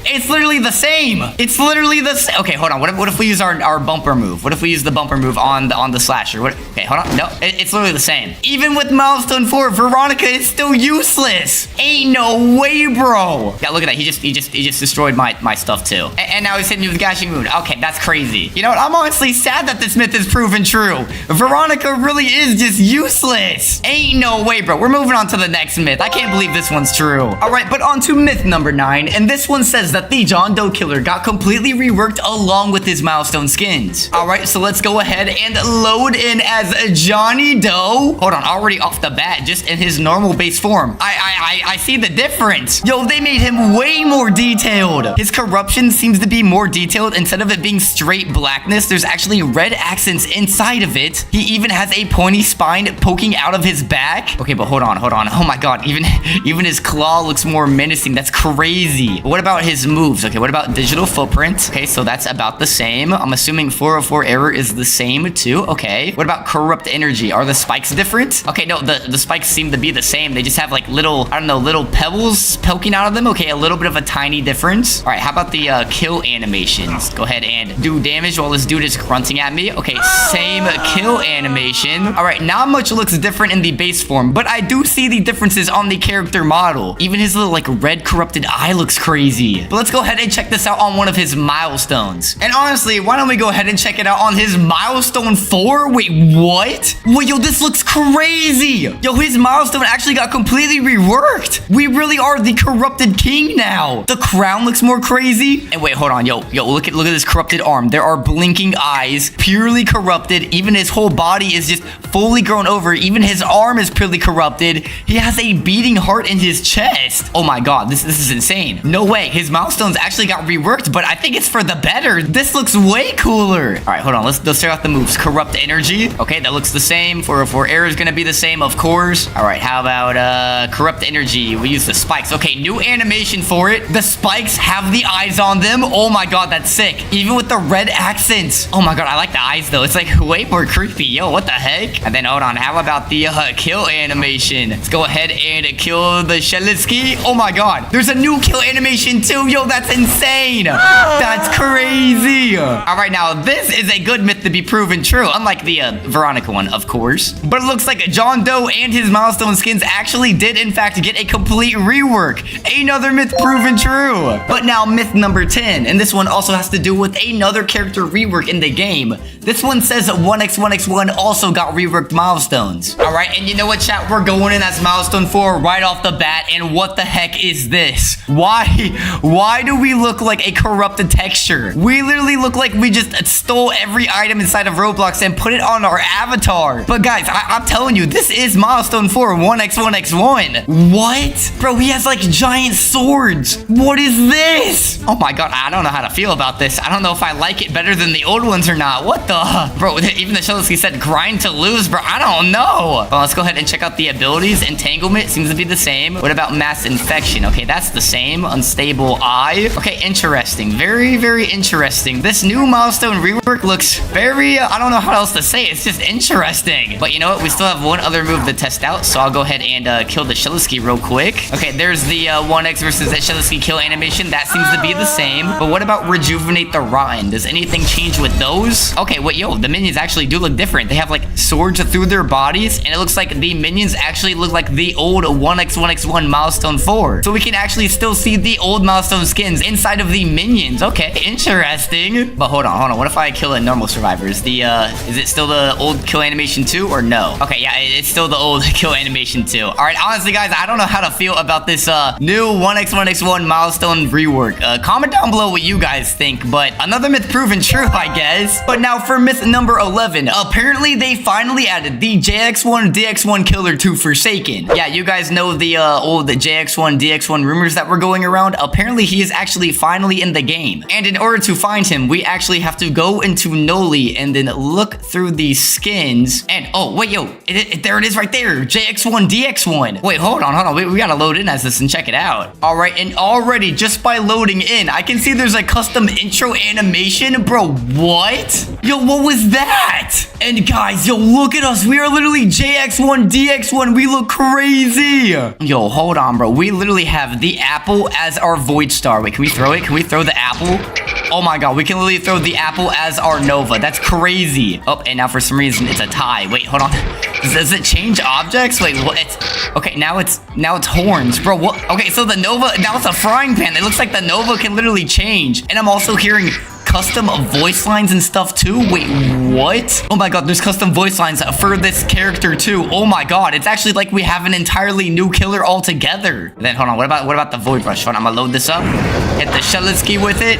It's literally the same. It's literally the same. Okay, hold on. What if we use our bumper move? What if we use the bumper move on the slasher? What? Okay, hold on. No, it's literally the same. Even with milestone 4, Veronica is still useless. Ain't no way, bro. Yeah, look at that. He just destroyed my stuff too. And now he's hitting me with Gashing Moon. Okay, that's crazy. You know what? I'm honestly sad that this myth is proven true. Veronica really is just useless. Ain't no way, bro. We're moving on to the next myth. I can't believe this one's true. All right, but on to myth number 9, and this one says that the John Doe killer got completely reworked along with his milestone skins. All right, so let's go ahead and load in as Johnny Doe. Hold on, already off the bat, just in his normal base form. I see the difference. Yo, they made him way more detailed. His corruption seems to be more detailed. Instead of it being straight blackness, there's actually red accents inside of it. He even has a pointy spine poking out of his back. Okay, but hold on. Oh my god, even his claw looks more menacing. That's crazy. What about his moves? Okay, what about digital footprint? Okay, so that's about the same. I'm assuming 404 error is the same too. Okay, what about corrupt energy? Are the spikes different? Okay, no, the spikes seem to be the same. They just have like little, I don't know, little pebbles poking out of them. Okay, a little bit of a tiny difference. All right, how about the kill animations? Go ahead and do damage while this dude is grunting at me. Okay, same kill animation. All right, not much looks different in the base form, but I do see the differences on the character model. Even his little like red corrupted eye looks crazy. But let's go ahead and check this out on one of his milestones. And honestly, why don't we go ahead and check it out on his milestone 4? Wait, what? Wait, yo, this looks crazy. Yo, his milestone actually got completely reworked. We really are the corrupted king now. The crown looks more crazy. And wait, hold on. Yo, look at this corrupted arm. There are blinking eyes, purely corrupted. Even his whole body is just fully grown over. Even his arm is purely corrupted. He has a beating heart in his chest. Oh my god, this is insane. No way. His milestones actually got reworked, but I think it's for the better. This looks way cooler. All right, hold on. Let's check out the moves. Corrupt energy. Okay, that looks the same. 404 error is gonna be the same, of course. All right, how about corrupt energy? We use the spikes. Okay, new animation for it. The spikes have the eyes on them. Oh my god, that's sick. Even with the red accents. Oh my god, I like the eyes though. It's like way more creepy. Yo, what the heck? And then hold on. How about the kill animation? Let's go ahead and kill the Shelitsky. Oh my god, there's a new kill animation too. Yo, that's insane. That's crazy. All right, now this is a good myth to be proven true, unlike the Veronica one, of course. But it looks like John Doe and his milestone skins actually did in fact get a complete rework. Another myth proven true. But now myth number 10, and this one also has to do with another character rework in the game. This one says that 1x1x1 also got reworked milestones. All right, and you know what, chat? We're going in as milestone 4 right off the bat, and what the heck is this? Why do we look like a corrupted texture? We literally look like we just stole every item inside of Roblox and put it on our avatar. But guys, I'm telling you, this is milestone 4 1x1x1. What? Bro, he has like giant swords. What is this? Oh my god, I don't know how to feel about this. I don't know if I like it better than the old ones or not. What the? Bro, even the Shelitsky said grind to lose, bro. I don't know. Well, let's go ahead and check out the abilities. Entanglement seems to be the same. What about mass infection? Okay, that's the same. Unstable eye. Okay, interesting. Very, very interesting. This new milestone rework looks very, I don't know how else to say it. It's just interesting. But you know what? We still have one other move to test out, so I'll go ahead and kill the Shelitsky real quick. Okay, there's the 1x versus that Shelitsky kill animation. That seems to be the same. But what about rejuvenate the rotten? Does anything change with those? Okay, wait, yo, the minions actually do look different. They have like swords through their bodies, and it looks like the minions actually look like the old 1x1x1 milestone 4. So we can actually still see the old milestone custom skins inside of the minions. Okay, interesting. But hold on. What if I kill a normal survivor? Is it still the old kill animation 2 or no? Okay, yeah, it's still the old kill animation 2. All right, honestly, guys, I don't know how to feel about this new 1x1x1 milestone rework. Comment down below what you guys think, but another myth proven true, I guess. But now for myth number 11. Apparently, they finally added the JX1 DX1 killer to Forsaken. Yeah, you guys know the old JX1 DX1 rumors that were going around. Apparently, he is actually finally in the game. And in order to find him, we actually have to go into Noli and then look through the skins. And, oh, wait, yo, there it is right there. JX1 DX1. Wait, hold on. We gotta load in as this and check it out. All right, and already, just by loading in, I can see there's a custom intro animation. Bro, what? Yo, what was that? And guys, yo, look at us. We are literally JX1 DX1. We look crazy. Yo, hold on, bro. We literally have the apple as our void star. Wait, can we throw it? Can we throw the apple? Oh my god, we can literally throw the apple as our Nova. That's crazy. Oh, and now for some reason it's a tie. Wait, hold on. Does it change objects? Wait, what? Okay, now it's horns, bro. What? Okay, so the Nova, now it's a frying pan. It looks like the Nova can literally change. And I'm also hearing custom voice lines and stuff too. Wait, what? Oh my god, there's custom voice lines for this character too. Oh my god, it's actually like we have an entirely new killer altogether. And then hold on, what about the void rush? Hold on, I'm gonna load this up, hit the Shelitsky with it,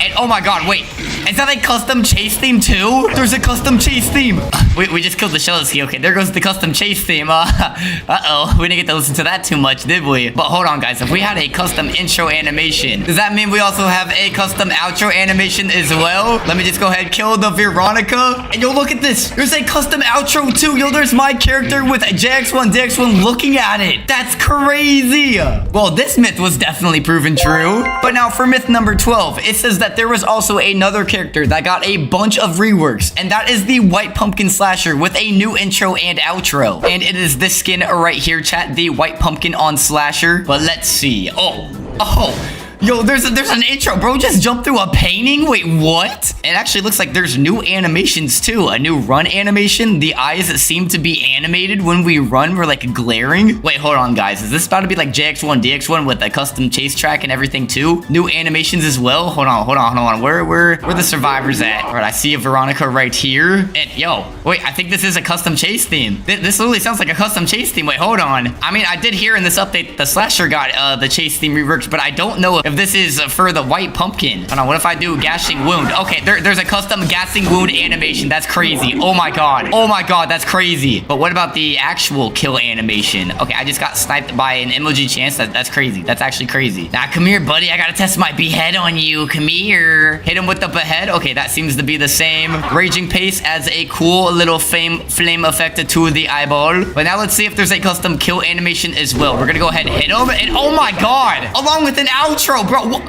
and oh my god, wait, is that a custom chase theme too? There's a custom chase theme. We just killed the Shelitsky. Okay, there goes the custom chase theme. Uh-oh, we didn't get to listen to that too much, did we? But hold on, guys, if we had a custom intro animation, does that mean we also have a custom outro animation as well? Let me just go ahead and kill the Veronica. And yo, look at this. There's a custom outro too. Yo, there's my character with JX1 DX1 looking at it. That's crazy. Well, this myth was definitely proven true. But now for myth number 12, it says that there was also another character that got a bunch of reworks, and that is the White Pumpkin Slasher with a new intro and outro. And it is this skin right here, chat, the White Pumpkin on Slasher. But let's see. Oh. Yo, there's an intro, bro. Just jumped through a painting. Wait, what? It actually looks like there's new animations too. A new run animation. The eyes seem to be animated when we run. We're like glaring. Wait, hold on, guys. Is this about to be like JX1 DX1 with a custom chase track and everything too? New animations as well. Hold on. Where the survivors at? All right, I see a Veronica right here. And yo, wait, I think this is a custom chase theme. This literally sounds like a custom chase theme. Wait, hold on. I mean, I did hear in this update the Slasher got the chase theme reworked, but I don't know if this is for the White Pumpkin. Hold on, what if I do Gashing Wound? Okay, there's a custom Gashing Wound animation. That's crazy. Oh my god, that's crazy. But what about the actual kill animation? Okay, I just got sniped by an emoji chance. That's crazy. That's actually crazy. Now, come here, buddy. I gotta test my behead on you. Come here. Hit him with the behead. Okay, that seems to be the same. Raging Pace adds a cool little flame effect to the eyeball. But now let's see if there's a custom kill animation as well. We're gonna go ahead and hit him. And oh my god, along with an outro, bro.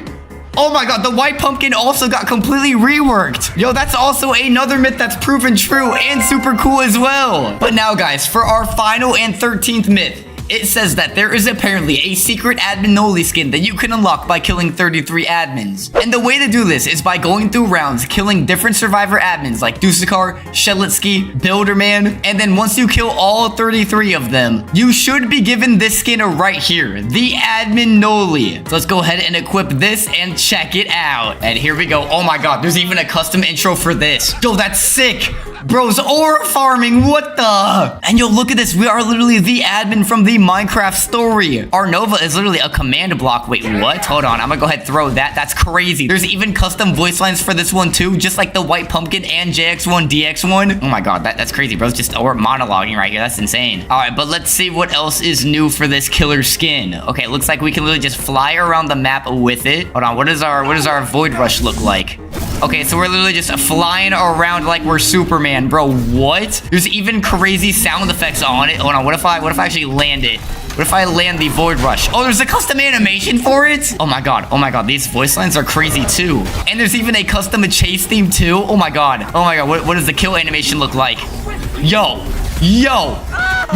Oh my god, the White Pumpkin also got completely reworked. Yo, that's also another myth that's proven true and super cool as well. But now, guys, for our final and 13th myth, it says that there is apparently a secret admin Noli skin that you can unlock by killing 33 admins. And the way to do this is by going through rounds, killing different survivor admins like Duskkar, Shelitsky, Builder Man, and then once you kill all 33 of them, you should be given this skin right here, the admin Noli. So let's go ahead and equip this and check it out. And here we go. Oh my god, there's even a custom intro for this. Yo, that's sick. Bro's ore farming, what the? And yo, look at this. We are literally the admin from the Minecraft story. Our Nova is literally a command block. Wait, what? Hold on, I'm gonna go ahead and throw that. That's crazy. There's even custom voice lines for this one too, just like the White Pumpkin and JX1 DX1. Oh my god, that's crazy, bro. It's just, we're monologuing right here. That's insane. All right, but let's see what else is new for this killer skin. Okay, it looks like we can literally just fly around the map with it. Hold on, what does our void rush look like? Okay, so we're literally just flying around like we're Superman, bro. What? There's even crazy sound effects on it. Hold on, what if I actually land it? What if I land the void rush? Oh, there's a custom animation for it? Oh my god, these voice lines are crazy too. And there's even a custom chase theme too. Oh my god, what does the kill animation look like? Yo,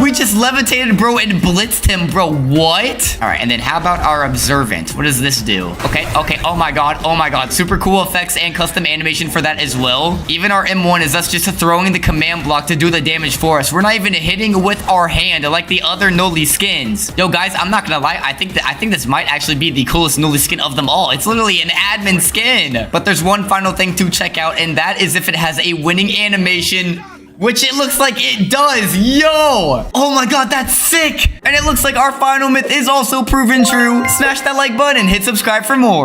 We just levitated, bro, and blitzed him, bro. What? All right, and then how about our observant? What does this do? Okay. Oh my god. Super cool effects and custom animation for that as well. Even our M1 is us just throwing the command block to do the damage for us. We're not even hitting with our hand like the other Noli skins. Yo, guys, I'm not gonna lie. I think this might actually be the coolest Noli skin of them all. It's literally an admin skin. But there's one final thing to check out, and that is if it has a winning animation, which it looks like it does. Yo! Oh my god, that's sick! And it looks like our final myth is also proven true. Smash that like button, hit subscribe for more.